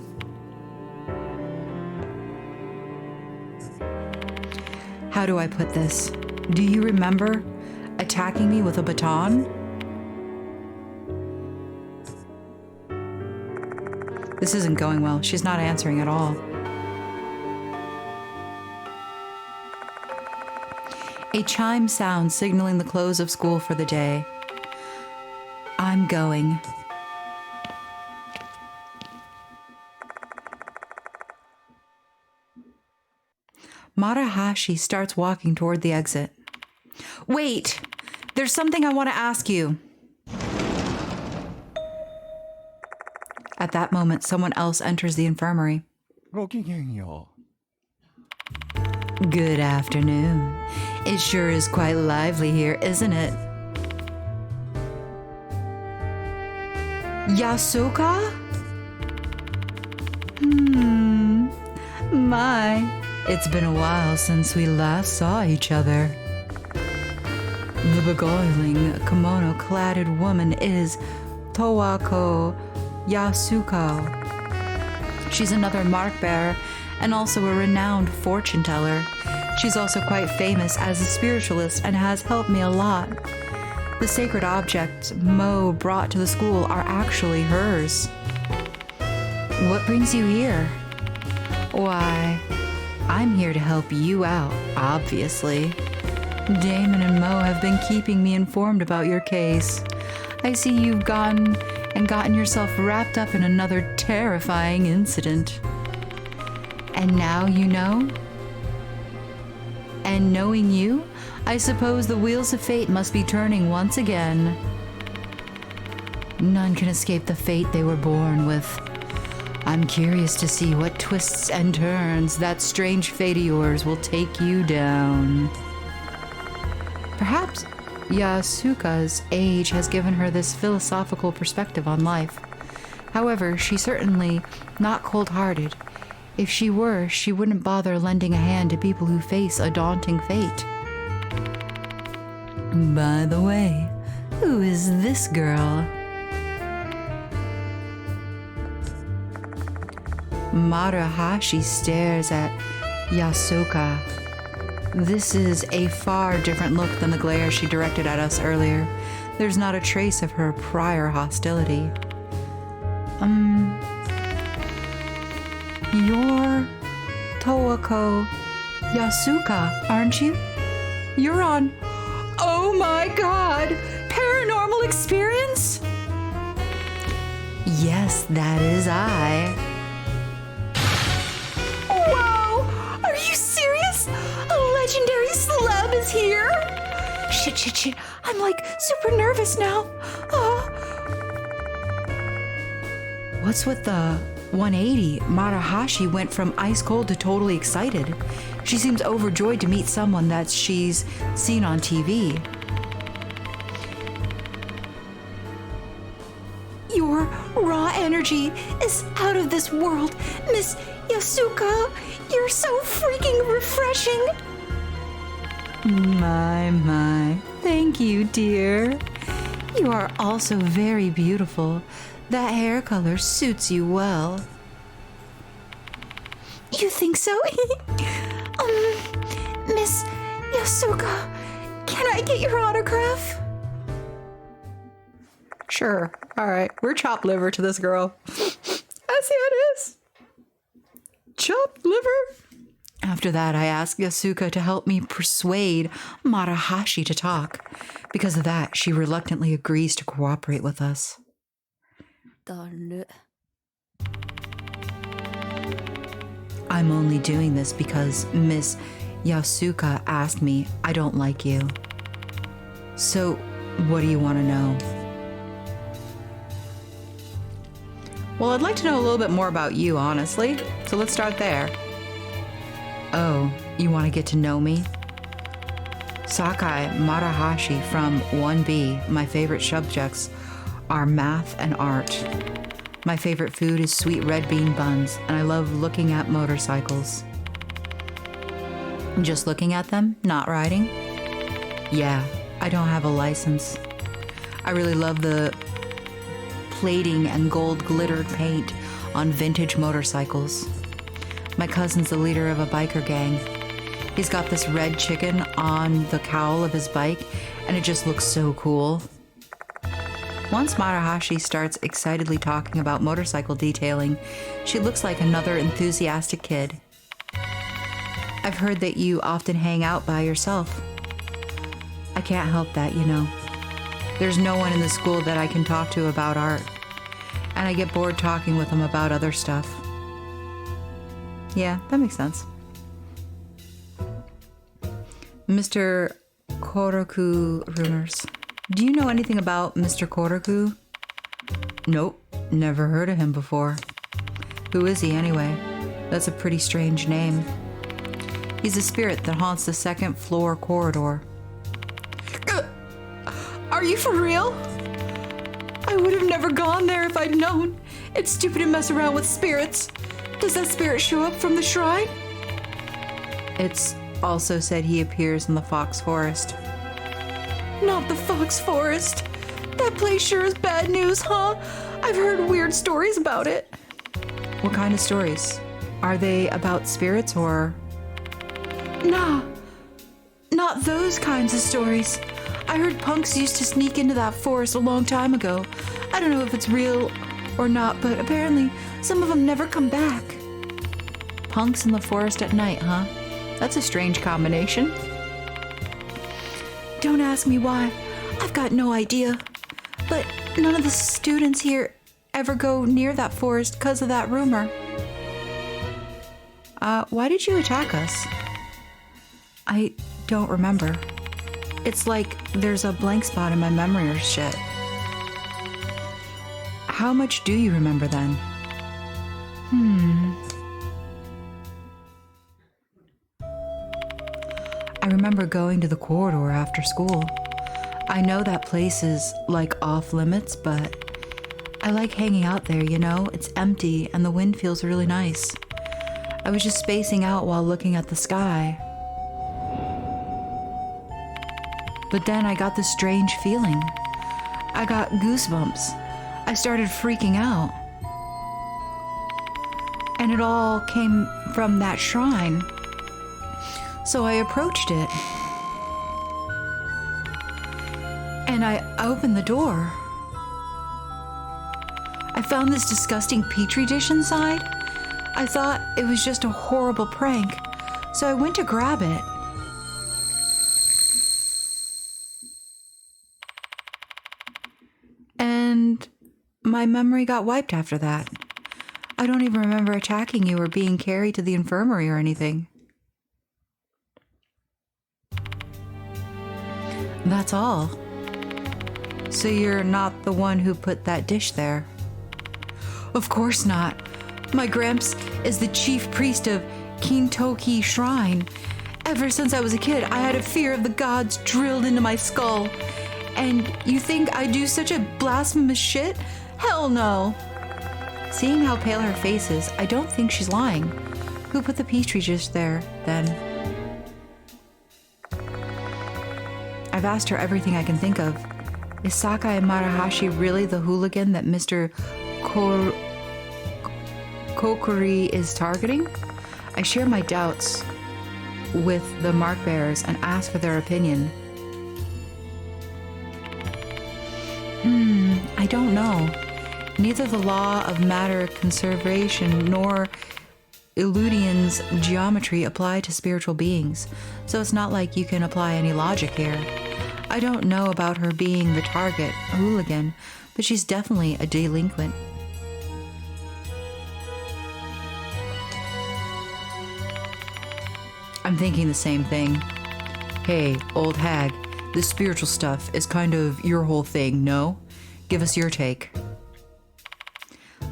How do I put this? Do you remember attacking me with a baton? This isn't going well. She's not answering at all. A chime sounds signaling the close of school for the day. I'm going. Marahashi starts walking toward the exit. Wait! There's something I want to ask you. At that moment, someone else enters the infirmary. Good afternoon. It sure is quite lively here, isn't it? Yasuka? My, it's been a while since we last saw each other. The beguiling kimono-cladded woman is Towako Yasuko. She's another mark-bearer and also a renowned fortune-teller. She's also quite famous as a spiritualist and has helped me a lot. The sacred objects Mo brought to the school are actually hers. What brings you here? Why, I'm here to help you out, obviously. Damon and Mo have been keeping me informed about your case. I see you've gotten yourself wrapped up in another terrifying incident. And now you know? And knowing you, I suppose the wheels of fate must be turning once again. None can escape the fate they were born with. I'm curious to see what twists and turns that strange fate of yours will take you down. Perhaps Yasuka's age has given her this philosophical perspective on life. However, she's certainly not cold-hearted. If she were, she wouldn't bother lending a hand to people who face a daunting fate. By the way, Who is this girl? Maruhashi stares at Yasuka. This is a far different look than the glare she directed at us earlier. There's not a trace of her prior hostility. You're Towako Yasuka, aren't you? You're on... Oh my god! Paranormal experience? Yes, that is I. Whoa! Are you serious? A legendary celeb is here? Shit. I'm like super nervous now. What's with the 180? Maruhashi went from ice cold to totally excited. She seems overjoyed to meet someone that she's seen on TV. Your raw energy is out of this world, Miss Yasuka. You're so freaking refreshing. My. Thank you, dear. You are also very beautiful. That hair color suits you well. You think so? Miss Yasuka, can I get your autograph? Sure. All right. We're chopped liver to this girl. That's how it is. Chopped liver. After that, I asked Yasuka to help me persuade Maruhashi to talk. Because of that, she reluctantly agrees to cooperate with us. I'm only doing this because Miss Yasuka asked me. I don't like you. So, what do you want to know? Well, I'd like to know a little bit more about you, honestly. So let's start there. Oh, you want to get to know me? Sakai Maruhashi from 1B. My favorite subjects are math and art. My favorite food is sweet red bean buns, and I love looking at motorcycles. Just looking at them, not riding? Yeah, I don't have a license. I really love the plating and gold glittered paint on vintage motorcycles. My cousin's the leader of a biker gang. He's got this red chicken on the cowl of his bike, and it just looks so cool. Once Maruhashi starts excitedly talking about motorcycle detailing, she looks like another enthusiastic kid. I've heard that you often hang out by yourself. I can't help that, you know. There's no one in the school that I can talk to about art, and I get bored talking with them about other stuff. Yeah, that makes sense. Mr. Koroku rumors. Do you know anything about Mr. Koroku? Nope, never heard of him before. Who is he anyway? That's a pretty strange name. He's a spirit that haunts the second floor corridor. Are you for real? I would have never gone there if I'd known. It's stupid to mess around with spirits. Does that spirit show up from the shrine? It's also said he appears in the Fox Forest. Not the Fox Forest. That place sure is bad news, huh? I've heard weird stories about it. What kind of stories? Are they about spirits or... Nah, not those kinds of stories. I heard punks used to sneak into that forest a long time ago. I don't know if it's real or not, but apparently some of them never come back. Punks in the forest at night, huh? That's a strange combination. Don't ask me why. I've got no idea. But none of the students here ever go near that forest because of that rumor. Why did you attack us? I don't remember. It's like there's a blank spot in my memory or shit. How much do you remember then? I remember going to the corridor after school. I know that place is like off limits, but I like hanging out there, you know? It's empty and the wind feels really nice. I was just spacing out while looking at the sky. But then I got this strange feeling. I got goosebumps. I started freaking out. And it all came from that shrine. So I approached it. And I opened the door. I found this disgusting petri dish inside. I thought it was just a horrible prank, so I went to grab it. And my memory got wiped after that. I don't even remember attacking you or being carried to the infirmary or anything. That's all. So you're not the one who put that dish there? Of course not. My Gramps is the chief priest of Kintoki Shrine. Ever since I was a kid, I had a fear of the gods drilled into my skull. And you think I do such a blasphemous shit? Hell no. Seeing how pale her face is, I don't think she's lying. Who put the petri dish there, then? I've asked her everything I can think of. Is Sakai Marahashi really the hooligan that Mr. Kokkuri is targeting? I share my doubts with the mark bearers and ask for their opinion. I don't know. Neither the law of matter conservation nor Illudian's geometry apply to spiritual beings, so it's not like you can apply any logic here. I don't know about her being the target, a hooligan, but she's definitely a delinquent. I'm thinking the same thing. Hey, old hag, this spiritual stuff is kind of your whole thing, no? Give us your take.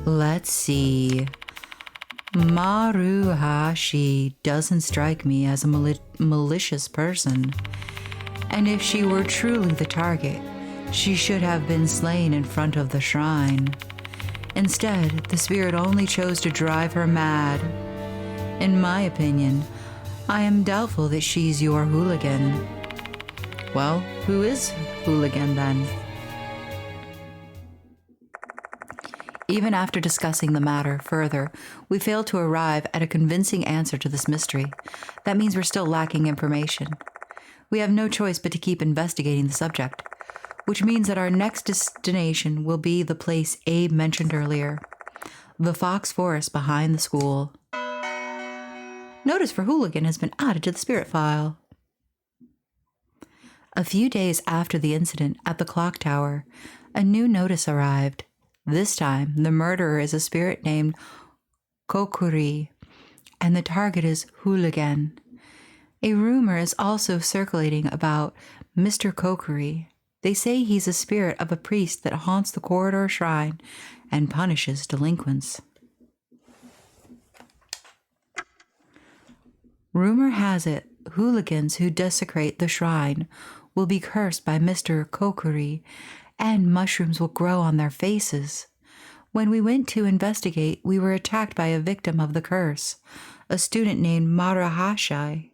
Let's see. Maruhashi doesn't strike me as a malicious person. And if she were truly the target, she should have been slain in front of the shrine. Instead, the spirit only chose to drive her mad. In my opinion, I am doubtful that she's your hooligan. Well, who is hooligan then? Even after discussing the matter further, we fail to arrive at a convincing answer to this mystery. That means we're still lacking information. We have no choice but to keep investigating the subject, which means that our next destination will be the place Abe mentioned earlier, the fox forest behind the school. Notice for hooligan has been added to the spirit file. A few days after the incident at the clock tower, a new notice arrived. This time, the murderer is a spirit named Kokkuri, and the target is Hooligan. A rumor is also circulating about Mr. Kokkuri. They say he's a spirit of a priest that haunts the corridor shrine and punishes delinquents. Rumor has it, hooligans who desecrate the shrine will be cursed by Mr. Kokkuri, and mushrooms will grow on their faces. When we went to investigate, we were attacked by a victim of the curse, a student named Marahashi.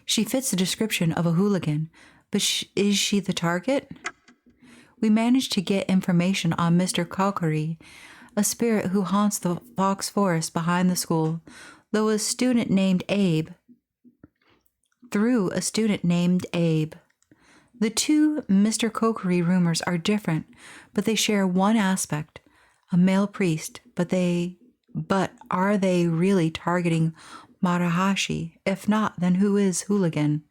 She fits the description of a hooligan, but is she the target? We managed to get information on Mr. Kokkuri, a spirit who haunts the fox forest behind the school, through a student named Abe. The two Mr. Kokkuri rumors are different, but they share one aspect, a male priest, but are they really targeting Marahashi? If not, then who is hooligan?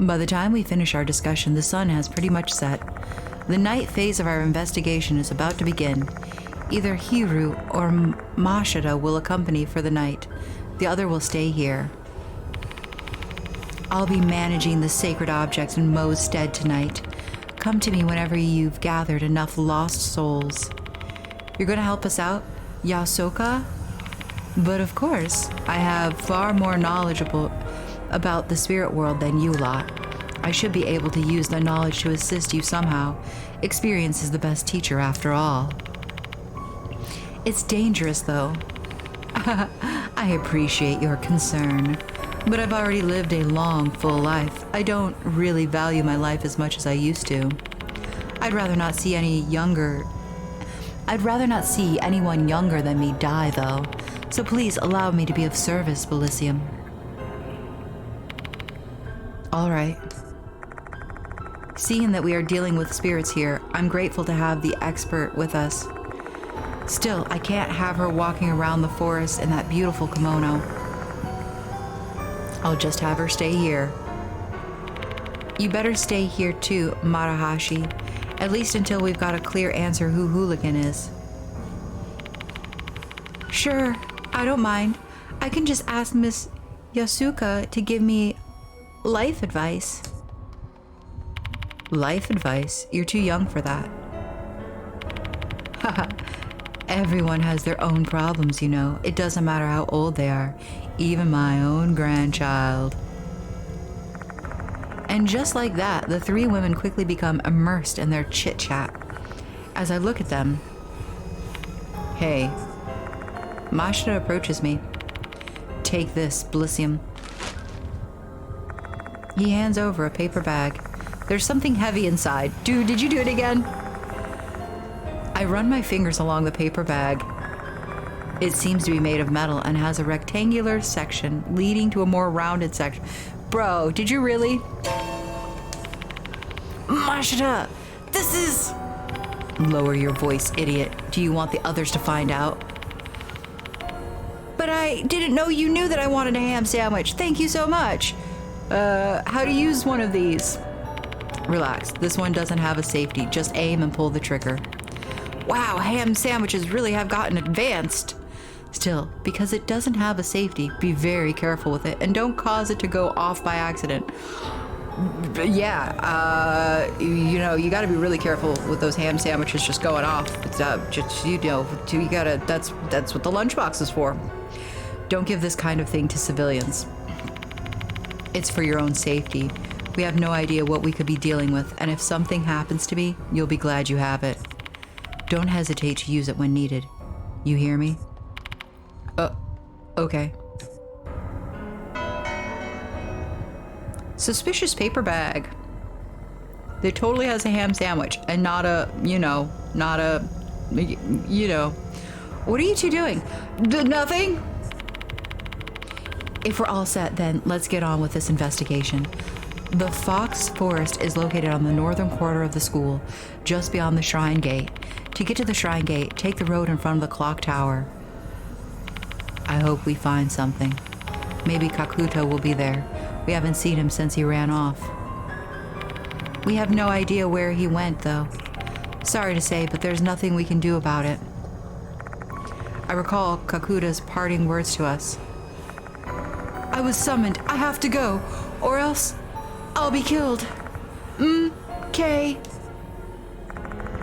By the time we finish our discussion, the sun has pretty much set. The night phase of our investigation is about to begin. Either Hiru or Mashida will accompany for the night. The other will stay here. I'll be managing the sacred objects in Mo's stead tonight. Come to me whenever you've gathered enough lost souls. You're going to help us out, Yasoka? But of course, I have far more knowledge about the spirit world than you lot. I should be able to use the knowledge to assist you somehow. Experience is the best teacher after all. It's dangerous, though. I appreciate your concern, but I've already lived a long, full life. I don't really value my life as much as I used to. I'd rather not see anyone younger than me die, though. So please allow me to be of service, Bilicium. All right. Seeing that we are dealing with spirits here, I'm grateful to have the expert with us. Still, I can't have her walking around the forest in that beautiful kimono. I'll just have her stay here. You better stay here too, Marahashi. At least until we've got a clear answer who Hooligan is. Sure, I don't mind. I can just ask Miss Yasuka to give me life advice. Life advice? You're too young for that. Haha. Everyone has their own problems, you know. It doesn't matter how old they are. Even my own grandchild. And just like that, the three women quickly become immersed in their chit-chat. As I look at them... Hey. Mashita approaches me. Take this, Bilicium. He hands over a paper bag. There's something heavy inside. Dude, did you do it again? I run my fingers along the paper bag. It seems to be made of metal and has a rectangular section leading to a more rounded section. Bro, did you really? Mashita, this is... Lower your voice, idiot. Do you want the others to find out? But I didn't know you knew that I wanted a ham sandwich. Thank you so much. How to use one of these? Relax, this one doesn't have a safety. Just aim and pull the trigger. Wow, ham sandwiches really have gotten advanced. Still, because it doesn't have a safety, be very careful with it and don't cause it to go off by accident. Yeah, you know, you gotta be really careful with those ham sandwiches just going off. It's, just, you know, you gotta, that's what the lunchbox is for. Don't give this kind of thing to civilians. It's for your own safety. We have no idea what we could be dealing with, and if something happens to me, you'll be glad you have it. Don't hesitate to use it when needed. You hear me? Okay. Suspicious paper bag. That totally has a ham sandwich and not a, you know. What are you two doing? Nothing? If we're all set, then let's get on with this investigation. The Fox Forest is located on the northern quarter of the school, just beyond the Shrine Gate. To get to the Shrine Gate, take the road in front of the clock tower. I hope we find something. Maybe Kakuto will be there. We haven't seen him since he ran off. We have no idea where he went, though. Sorry to say, but there's nothing we can do about it. I recall Kakuta's parting words to us. I was summoned. I have to go, or else I'll be killed. K.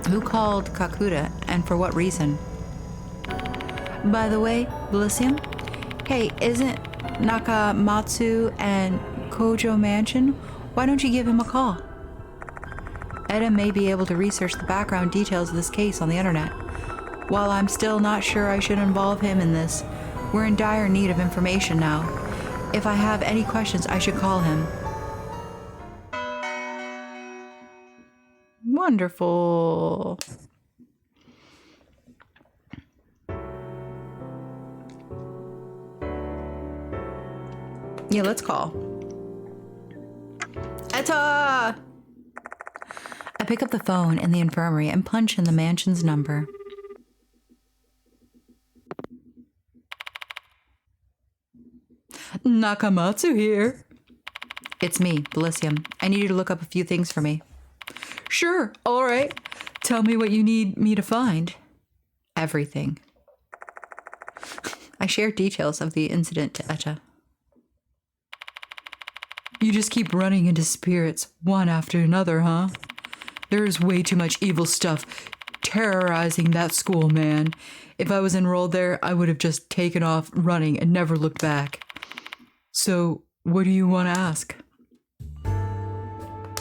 Who called Kakuta, and for what reason? By the way, Bilicium, hey, isn't Nakamatsu and Kojo Mansion? Why don't you give him a call? Eda may be able to research the background details of this case on the internet. While I'm still not sure I should involve him in this, we're in dire need of information now. If I have any questions, I should call him. Wonderful. Yeah, let's call. Etta! I pick up the phone in the infirmary and punch in the mansion's number. Nakamatsu here. It's me, Bilicium. I need you to look up a few things for me. Sure, all right. Tell me what you need me to find. Everything. I share details of the incident to Etta. You just keep running into spirits, one after another, huh? There is way too much evil stuff terrorizing that school, man. If I was enrolled there, I would have just taken off running and never looked back. So, what do you want to ask?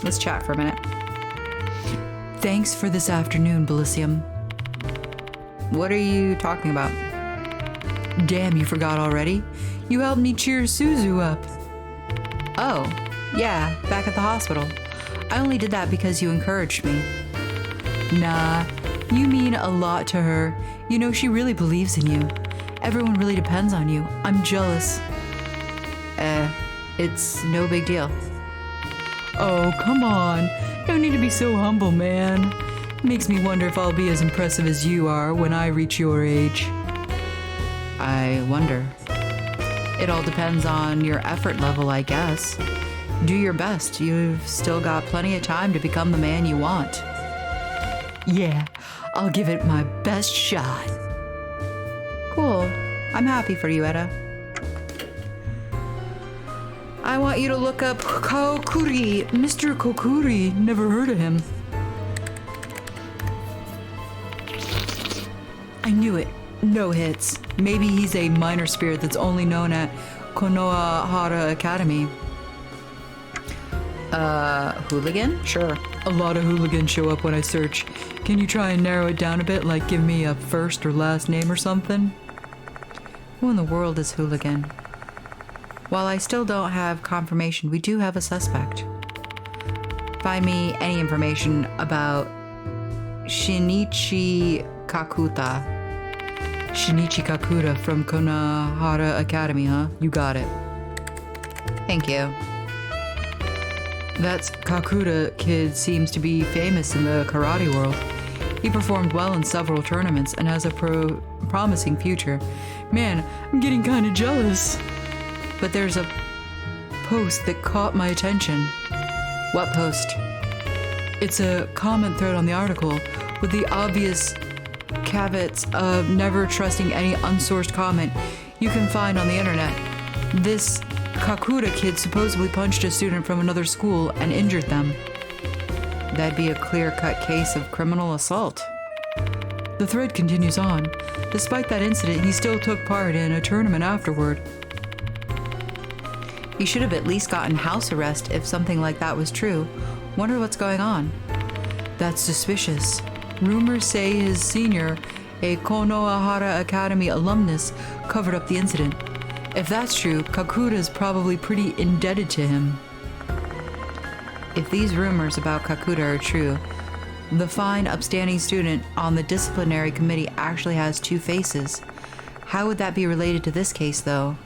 Let's chat for a minute. Thanks for this afternoon, Bilicium. What are you talking about? Damn, you forgot already? You helped me cheer Suzu up. Oh, yeah, back at the hospital. I only did that because you encouraged me. Nah, you mean a lot to her. You know, she really believes in you. Everyone really depends on you. I'm jealous. It's no big deal. Oh, come on. No need to be so humble, man. Makes me wonder if I'll be as impressive as you are when I reach your age. I wonder. It all depends on your effort level, I guess. Do your best. You've still got plenty of time to become the man you want. Yeah, I'll give it my best shot. Cool. I'm happy for you, Etta. I want you to look up Kokkuri. Mr. Kokkuri. Never heard of him. I knew it. No hits. Maybe he's a minor spirit that's only known at Konohara Academy. Hooligan? Sure. A lot of hooligans show up when I search. Can you try and narrow it down a bit, like give me a first or last name or something? Who in the world is Hooligan? While I still don't have confirmation, we do have a suspect. Find me any information about Shinichi Kakuta. Shinichi Kakuta from Konohara Academy, huh? You got it. Thank you. That Kakuta kid seems to be famous in the karate world. He performed well in several tournaments and has a promising future. Man, I'm getting kind of jealous. But there's a post that caught my attention. What post? It's a comment thread on the article with the obvious caveats of never trusting any unsourced comment you can find on the internet. This Kakuta kid supposedly punched a student from another school and injured them. That'd be a clear-cut case of criminal assault. The thread continues on. Despite that incident, he still took part in a tournament afterward. He should have at least gotten house arrest if something like that was true. Wonder what's going on. That's suspicious. Rumors say his senior, a Konohara Academy alumnus, covered up the incident. If that's true, Kakuta is probably pretty indebted to him. If these rumors about Kakuta are true, the fine, upstanding student on the disciplinary committee actually has two faces. How would that be related to this case, though?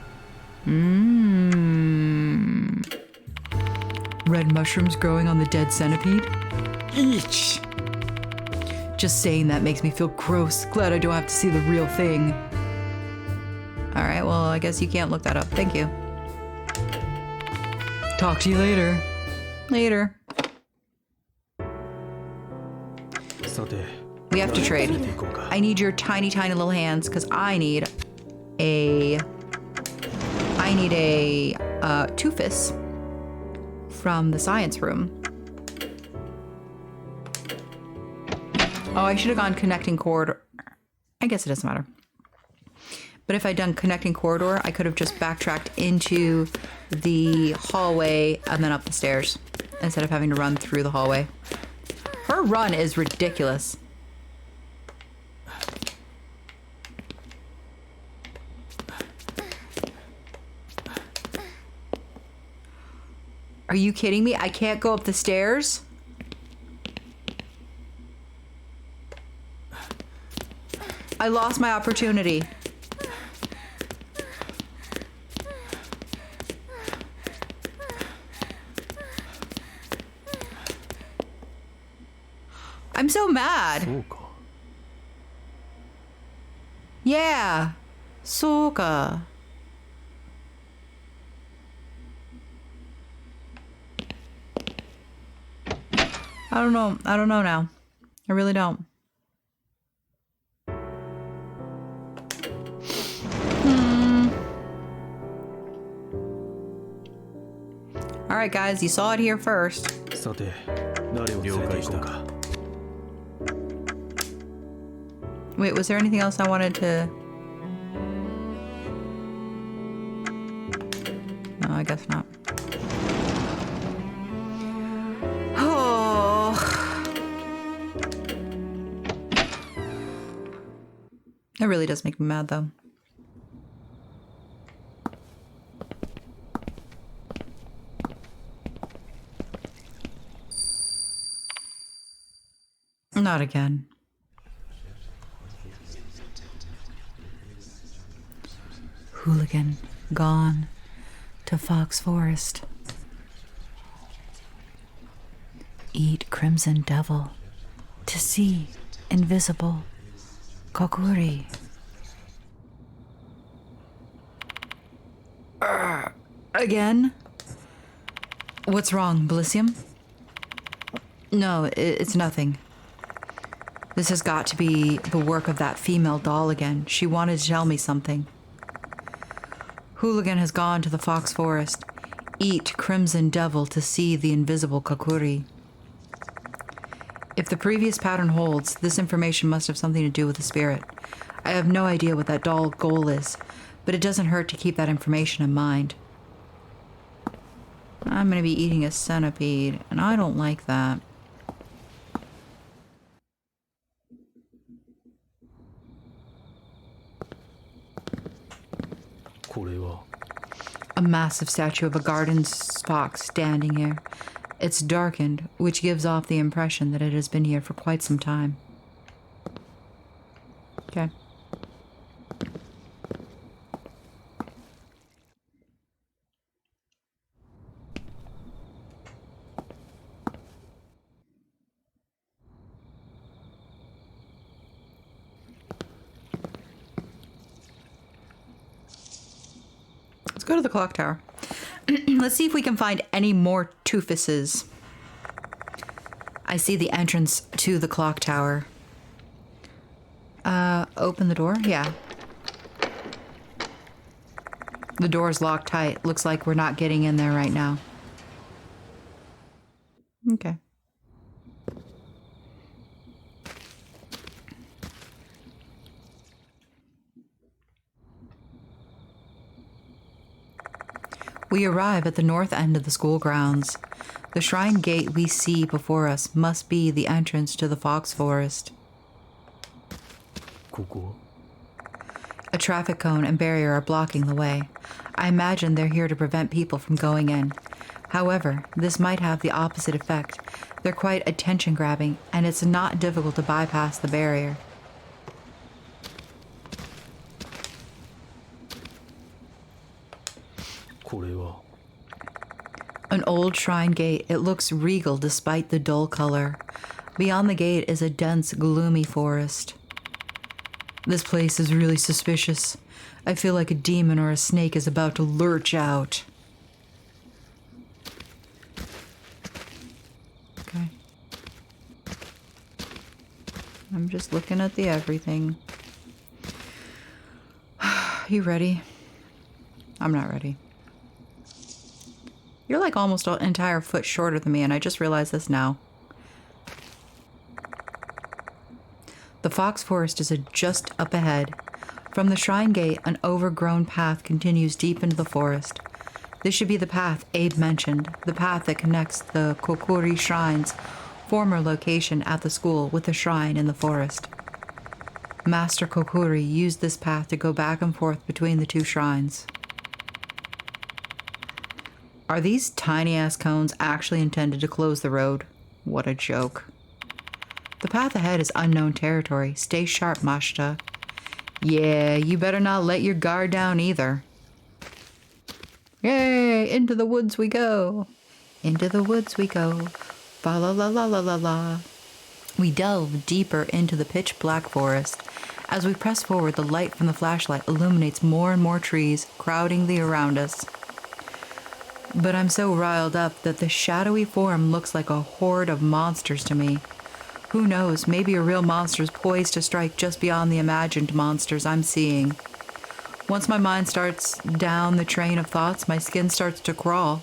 Red mushrooms growing on the dead centipede? Each. Just saying that makes me feel gross. Glad I don't have to see the real thing. Alright, well, I guess you can't look that up. Thank you. Talk to you later. Later. We have to trade. I need your tiny, tiny little hands because I need a Two-Fist from the science room. Oh, I should have gone connecting corridor. I guess it doesn't matter. But if I'd done connecting corridor, I could have just backtracked into the hallway and then up the stairs instead of having to run through the hallway. Her run is ridiculous. Are you kidding me? I can't go up the stairs? I lost my opportunity. I'm so mad. Yeah. Soka. I don't know. I don't know now. I really don't. All right, guys, you saw it here first. Wait, was there anything else I wanted to... No, I guess not. Oh. It really does make me mad, though. Not again. Hooligan, gone to Fox Forest. Eat crimson devil to see invisible Kokkuri. Again? What's wrong, Bilicium? No, it's nothing. This has got to be the work of that female doll again. She wanted to tell me something. Hooligan has gone to the Fox Forest. Eat crimson devil to see the invisible Kokkuri. If the previous pattern holds, this information must have something to do with the spirit. I have no idea what that doll goal is, but it doesn't hurt to keep that information in mind. I'm going to be eating a centipede, and I don't like that. A massive statue of a garden fox standing here. It's darkened, which gives off the impression that it has been here for quite some time. Okay. Let's go to the clock tower. Let's see if we can find any more toofuses. I see the entrance to the clock tower. Open the door? Yeah. The door's locked tight. Looks like we're not getting in there right now. Okay. We arrive at the north end of the school grounds. The shrine gate we see before us must be the entrance to the Fox Forest. A traffic cone and barrier are blocking the way. I imagine they're here to prevent people from going in. However, this might have the opposite effect. They're quite attention-grabbing, and it's not difficult to bypass the barrier. An old shrine gate. It looks regal despite the dull color. Beyond the gate is a dense, gloomy forest. This place is really suspicious. I feel like a demon or a snake is about to lurch out. Okay. I'm just looking at the everything. You ready? I'm not ready. You're like almost an entire foot shorter than me, and I just realized this now. The Fox Forest is just up ahead. From the shrine gate, an overgrown path continues deep into the forest. This should be the path Abe mentioned, the path that connects the Kokkuri Shrine's former location at the school with the shrine in the forest. Master Kokkuri used this path to go back and forth between the two shrines. Are these tiny-ass cones actually intended to close the road? What a joke. The path ahead is unknown territory. Stay sharp, Mashta. Yeah, you better not let your guard down either. Yay! Into the woods we go. Into the woods we go. Fa la la la la la la. We delve deeper into the pitch-black forest. As we press forward, the light from the flashlight illuminates more and more trees, crowding the around us. But I'm so riled up that the shadowy form looks like a horde of monsters to me. Who knows, maybe a real monster's poised to strike just beyond the imagined monsters I'm seeing. Once my mind starts down the train of thoughts, my skin starts to crawl.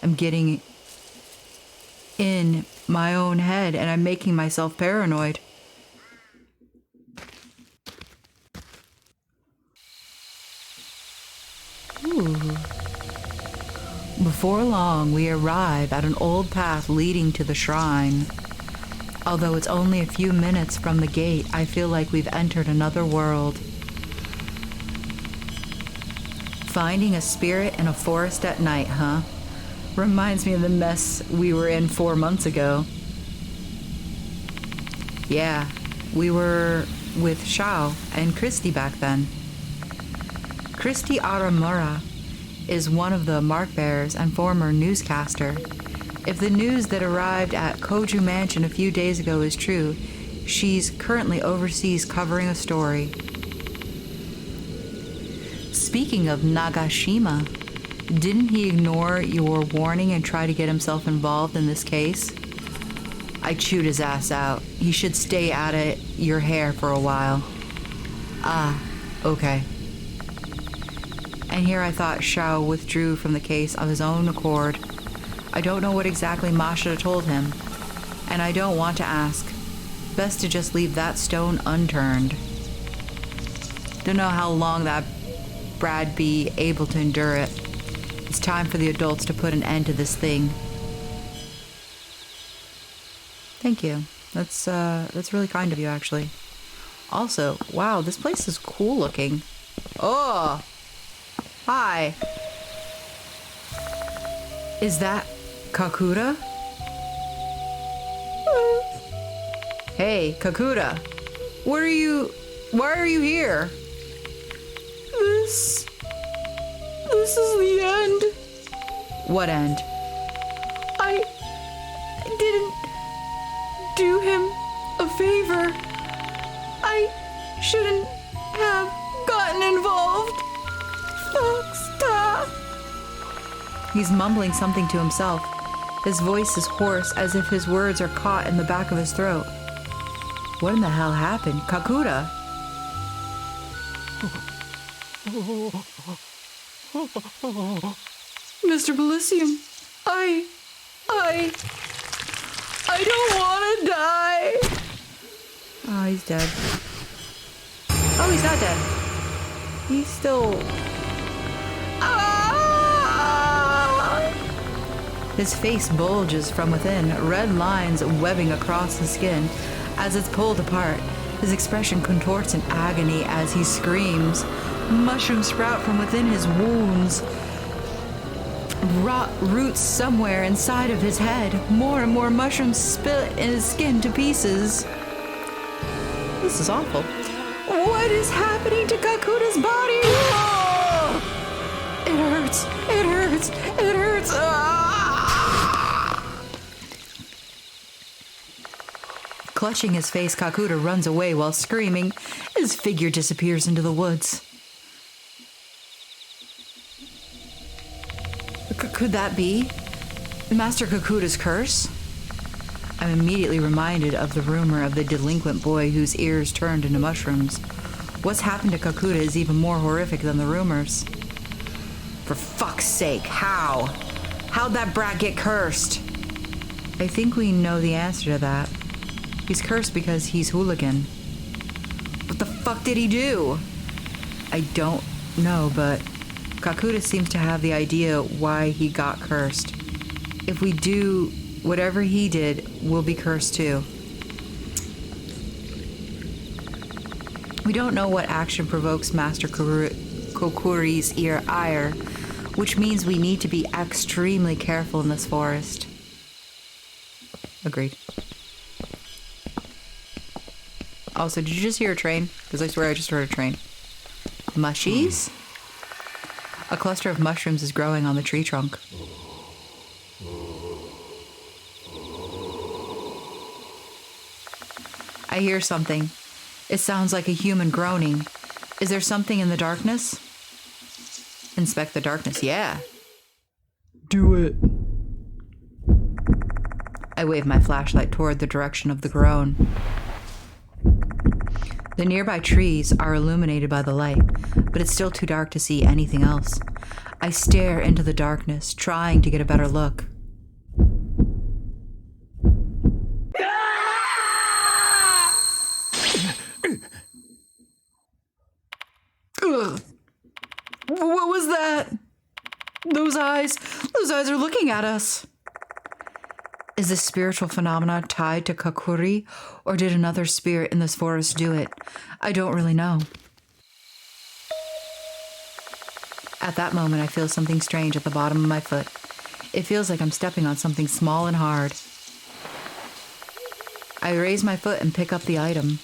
I'm getting in my own head and I'm making myself paranoid. Ooh. Before long, we arrive at an old path leading to the shrine. Although it's only a few minutes from the gate, I feel like we've entered another world. Finding a spirit in a forest at night, huh? Reminds me of the mess we were in 4 months ago. Yeah, we were with Shao and Christy back then. Christy Aramura is one of the mark bearers and former newscaster. If the news that arrived at Koju Mansion a few days ago is true, she's currently overseas covering a story. Speaking of Nagashima, didn't he ignore your warning and try to get himself involved in this case? I chewed his ass out. He should stay out of your hair for a while. Ah, okay. And here I thought Shao withdrew from the case of his own accord. I don't know what exactly Masha told him, and I don't want to ask. Best to just leave that stone unturned. Don't know how long that Brad be able to endure it. It's time for the adults to put an end to this thing. Thank you. That's really kind of you, actually. Also, wow, this place is cool looking. Oh! Hi. Is that Kakura? Hey, Kakura. Why are you here? This is the end. What end? I didn't do him a favor. I shouldn't have gotten involved. Stop. He's mumbling something to himself. His voice is hoarse, as if his words are caught in the back of his throat. What in the hell happened? Kakura? Mr. Bilicium, I don't want to die. Oh, he's dead. Oh, he's not dead. He's still... His face bulges from within, red lines webbing across his skin. As it's pulled apart, his expression contorts in agony as he screams. Mushrooms sprout from within his wounds. Rot roots somewhere inside of his head. More and more mushrooms split in his skin to pieces. This is awful. What is happening to Kakura's body? Oh! It hurts. It hurts. It hurts. Ah! Clutching his face, Kakura runs away while screaming. His figure disappears into the woods. Could that be Master Kakura's curse? I'm immediately reminded of the rumor of the delinquent boy whose ears turned into mushrooms. What's happened to Kakura is even more horrific than the rumors. For fuck's sake, how? How'd that brat get cursed? I think we know the answer to that. He's cursed because he's Hooligan. What the fuck did he do? I don't know, but Kakura seems to have the idea why he got cursed. If we do whatever he did, we'll be cursed too. We don't know what action provokes Master Kokkuri's ire, which means we need to be extremely careful in this forest. Agreed. Also, did you just hear a train? Because I swear I just heard a train. Mushies? A cluster of mushrooms is growing on the tree trunk. I hear something. It sounds like a human groaning. Is there something in the darkness? Inspect the darkness, yeah. Do it. I wave my flashlight toward the direction of the groan. The nearby trees are illuminated by the light, but it's still too dark to see anything else. I stare into the darkness, trying to get a better look. Ugh. What was that? Those eyes are looking at us. Is this spiritual phenomena tied to Kokkuri, or did another spirit in this forest do it? I don't really know. At that moment, I feel something strange at the bottom of my foot. It feels like I'm stepping on something small and hard. I raise my foot and pick up the item.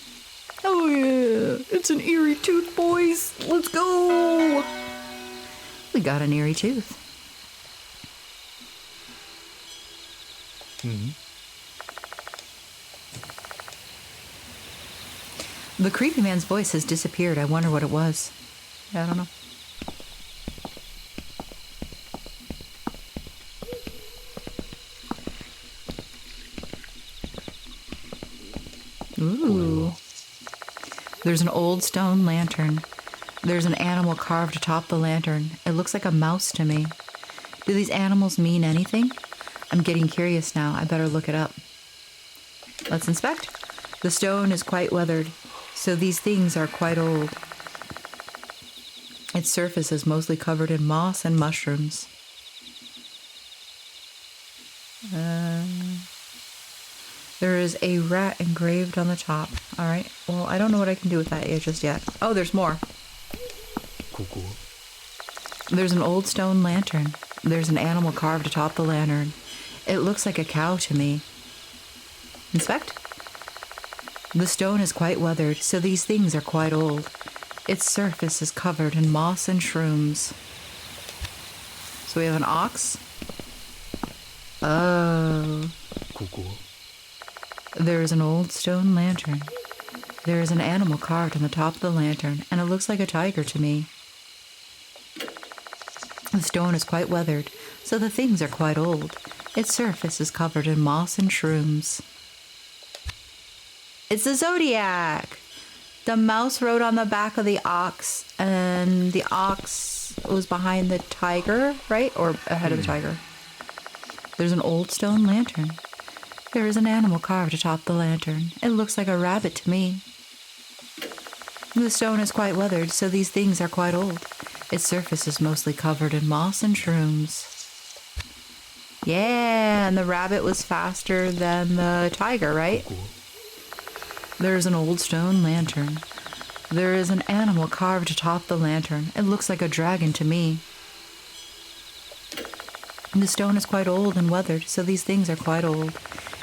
Oh yeah, it's an eerie tooth, boys. Let's go. We got an eerie tooth. The creepy man's voice has disappeared. I wonder what it was. Yeah, I don't know. Ooh. There's an old stone lantern. There's an animal carved atop the lantern. It looks like a mouse to me. Do these animals mean anything? I'm getting curious now. I better look it up. Let's inspect. The stone is quite weathered, so these things are quite old. Its surface is mostly covered in moss and mushrooms. There is a rat engraved on the top. All right. Well, I don't know what I can do with that just yet. Oh, there's more. Cool. There's an old stone lantern. There's an animal carved atop the lantern. It looks like a cow to me. Inspect. The stone is quite weathered, so these things are quite old. Its surface is covered in moss and shrooms. So we have an ox. Oh. Cool. There is an old stone lantern. There is an animal carved on the top of the lantern, and it looks like a tiger to me. The stone is quite weathered, so the things are quite old. Its surface is covered in moss and shrooms. It's the zodiac! The mouse rode on the back of the ox, and the ox was behind the tiger, right? Or ahead of the tiger. There's an old stone lantern. There is an animal carved atop the lantern. It looks like a rabbit to me. The stone is quite weathered, so these things are quite old. Its surface is mostly covered in moss and shrooms. Yeah, and the rabbit was faster than the tiger, right? Cool. There's an old stone lantern. There is an animal carved atop the lantern. It looks like a dragon to me. The stone is quite old and weathered, so these things are quite old.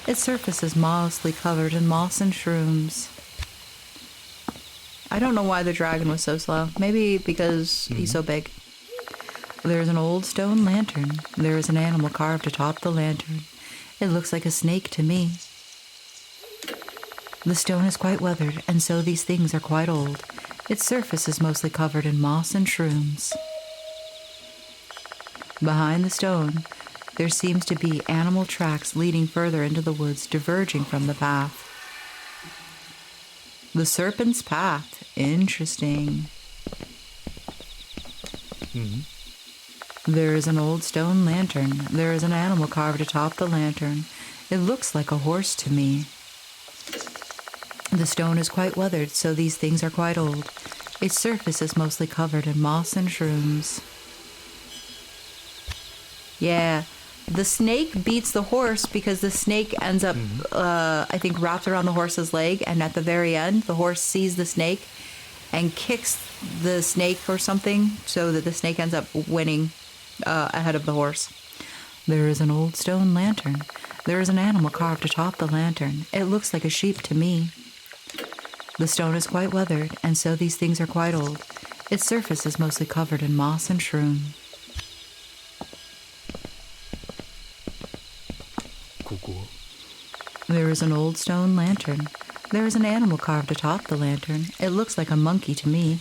Its surface is mostly covered in moss and shrooms. I don't know why the dragon was so slow. Maybe because he's so big. There's an old stone lantern. There is an animal carved atop the lantern. It looks like a snake to me. The stone is quite weathered, and so these things are quite old. Its surface is mostly covered in moss and shrooms. Behind the stone, there seems to be animal tracks leading further into the woods, diverging from the path. The serpent's path. Interesting. There is an old stone lantern. There is an animal carved atop the lantern. It looks like a horse to me. The stone is quite weathered, so these things are quite old. Its surface is mostly covered in moss and shrooms. Yeah, the snake beats the horse because the snake ends up, I think, wrapped around the horse's leg, and at the very end, the horse sees the snake and kicks the snake or something, so that the snake ends up winning ahead of the horse. There is an old stone lantern. There is an animal carved atop the lantern. It looks like a sheep to me. The stone is quite weathered, and so these things are quite old. Its surface is mostly covered in moss and shroom. Cool. There is an old stone lantern. There is an animal carved atop the lantern. It looks like a monkey to me.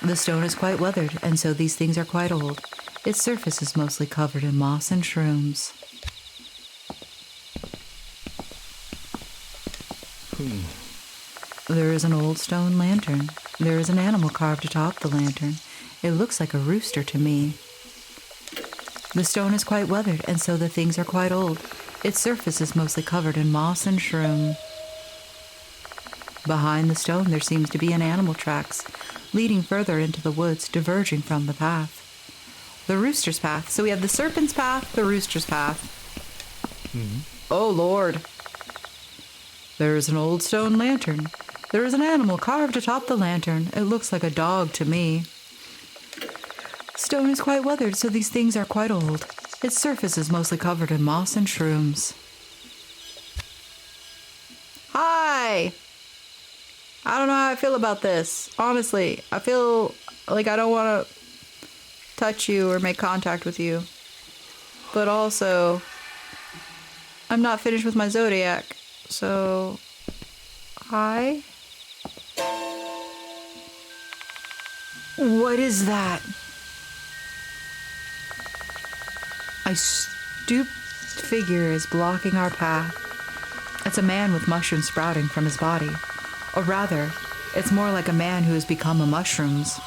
The stone is quite weathered, and so these things are quite old. Its surface is mostly covered in moss and shrooms. There is an old stone lantern. There is an animal carved atop the lantern. It looks like a rooster to me. The stone is quite weathered, and so the things are quite old. Its surface is mostly covered in moss and shroom. Behind the stone there seems to be an animal tracks, leading further into the woods, diverging from the path. The rooster's path. So we have the serpent's path, the rooster's path. Oh, Lord. There's an old stone lantern. There is an animal carved atop the lantern. It looks like a dog to me. Stone is quite weathered, so these things are quite old. Its surface is mostly covered in moss and shrooms. Hi! I don't know how I feel about this. Honestly, I feel like I don't want to touch you or make contact with you. But also, I'm not finished with my zodiac. So, hi? What is that? A stooped figure is blocking our path. It's a man with mushrooms sprouting from his body. Or rather, it's more like a man who has become a mushrooms.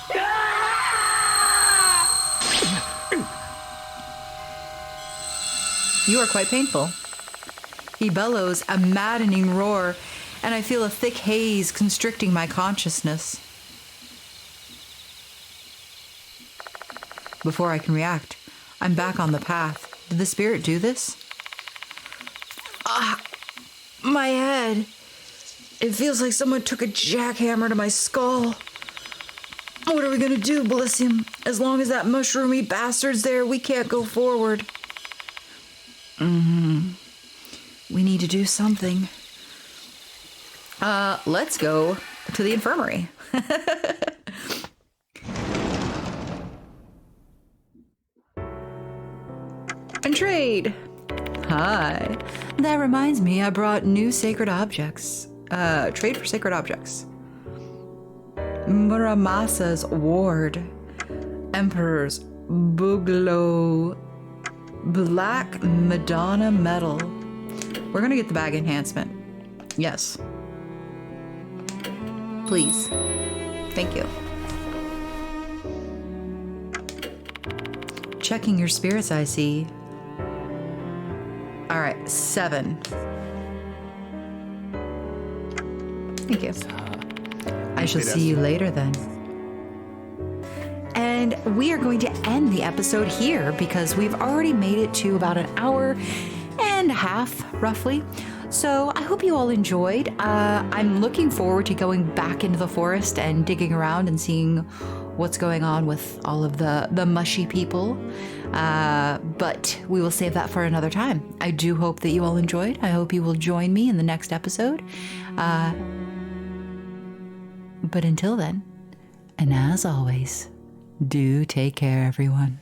You are quite painful. He bellows a maddening roar, and I feel a thick haze constricting my consciousness. Before I can react, I'm back on the path. Did the spirit do this? My head. It feels like someone took a jackhammer to my skull. What are we gonna do, Bilicium? As long as that mushroomy bastard's there, we can't go forward. We need to do something. Let's go to the infirmary. And trade. Hi. That reminds me, I brought new sacred objects. Trade for sacred objects. Muramasa's ward. Emperor's Buglo. Black Madonna medal. We're gonna get the bag enhancement. Yes. Please. Thank you. Checking your spirits, I see. All right, 7. Thank you. I shall see you later then. And we are going to end the episode here because we've already made it to about an hour and a half, roughly. So I hope you all enjoyed. I'm looking forward to going back into the forest and digging around and seeing what's going on with all of the mushy people. But we will save that for another time. I do hope that you all enjoyed. I hope you will join me in the next episode. But until then, and as always, do take care, everyone.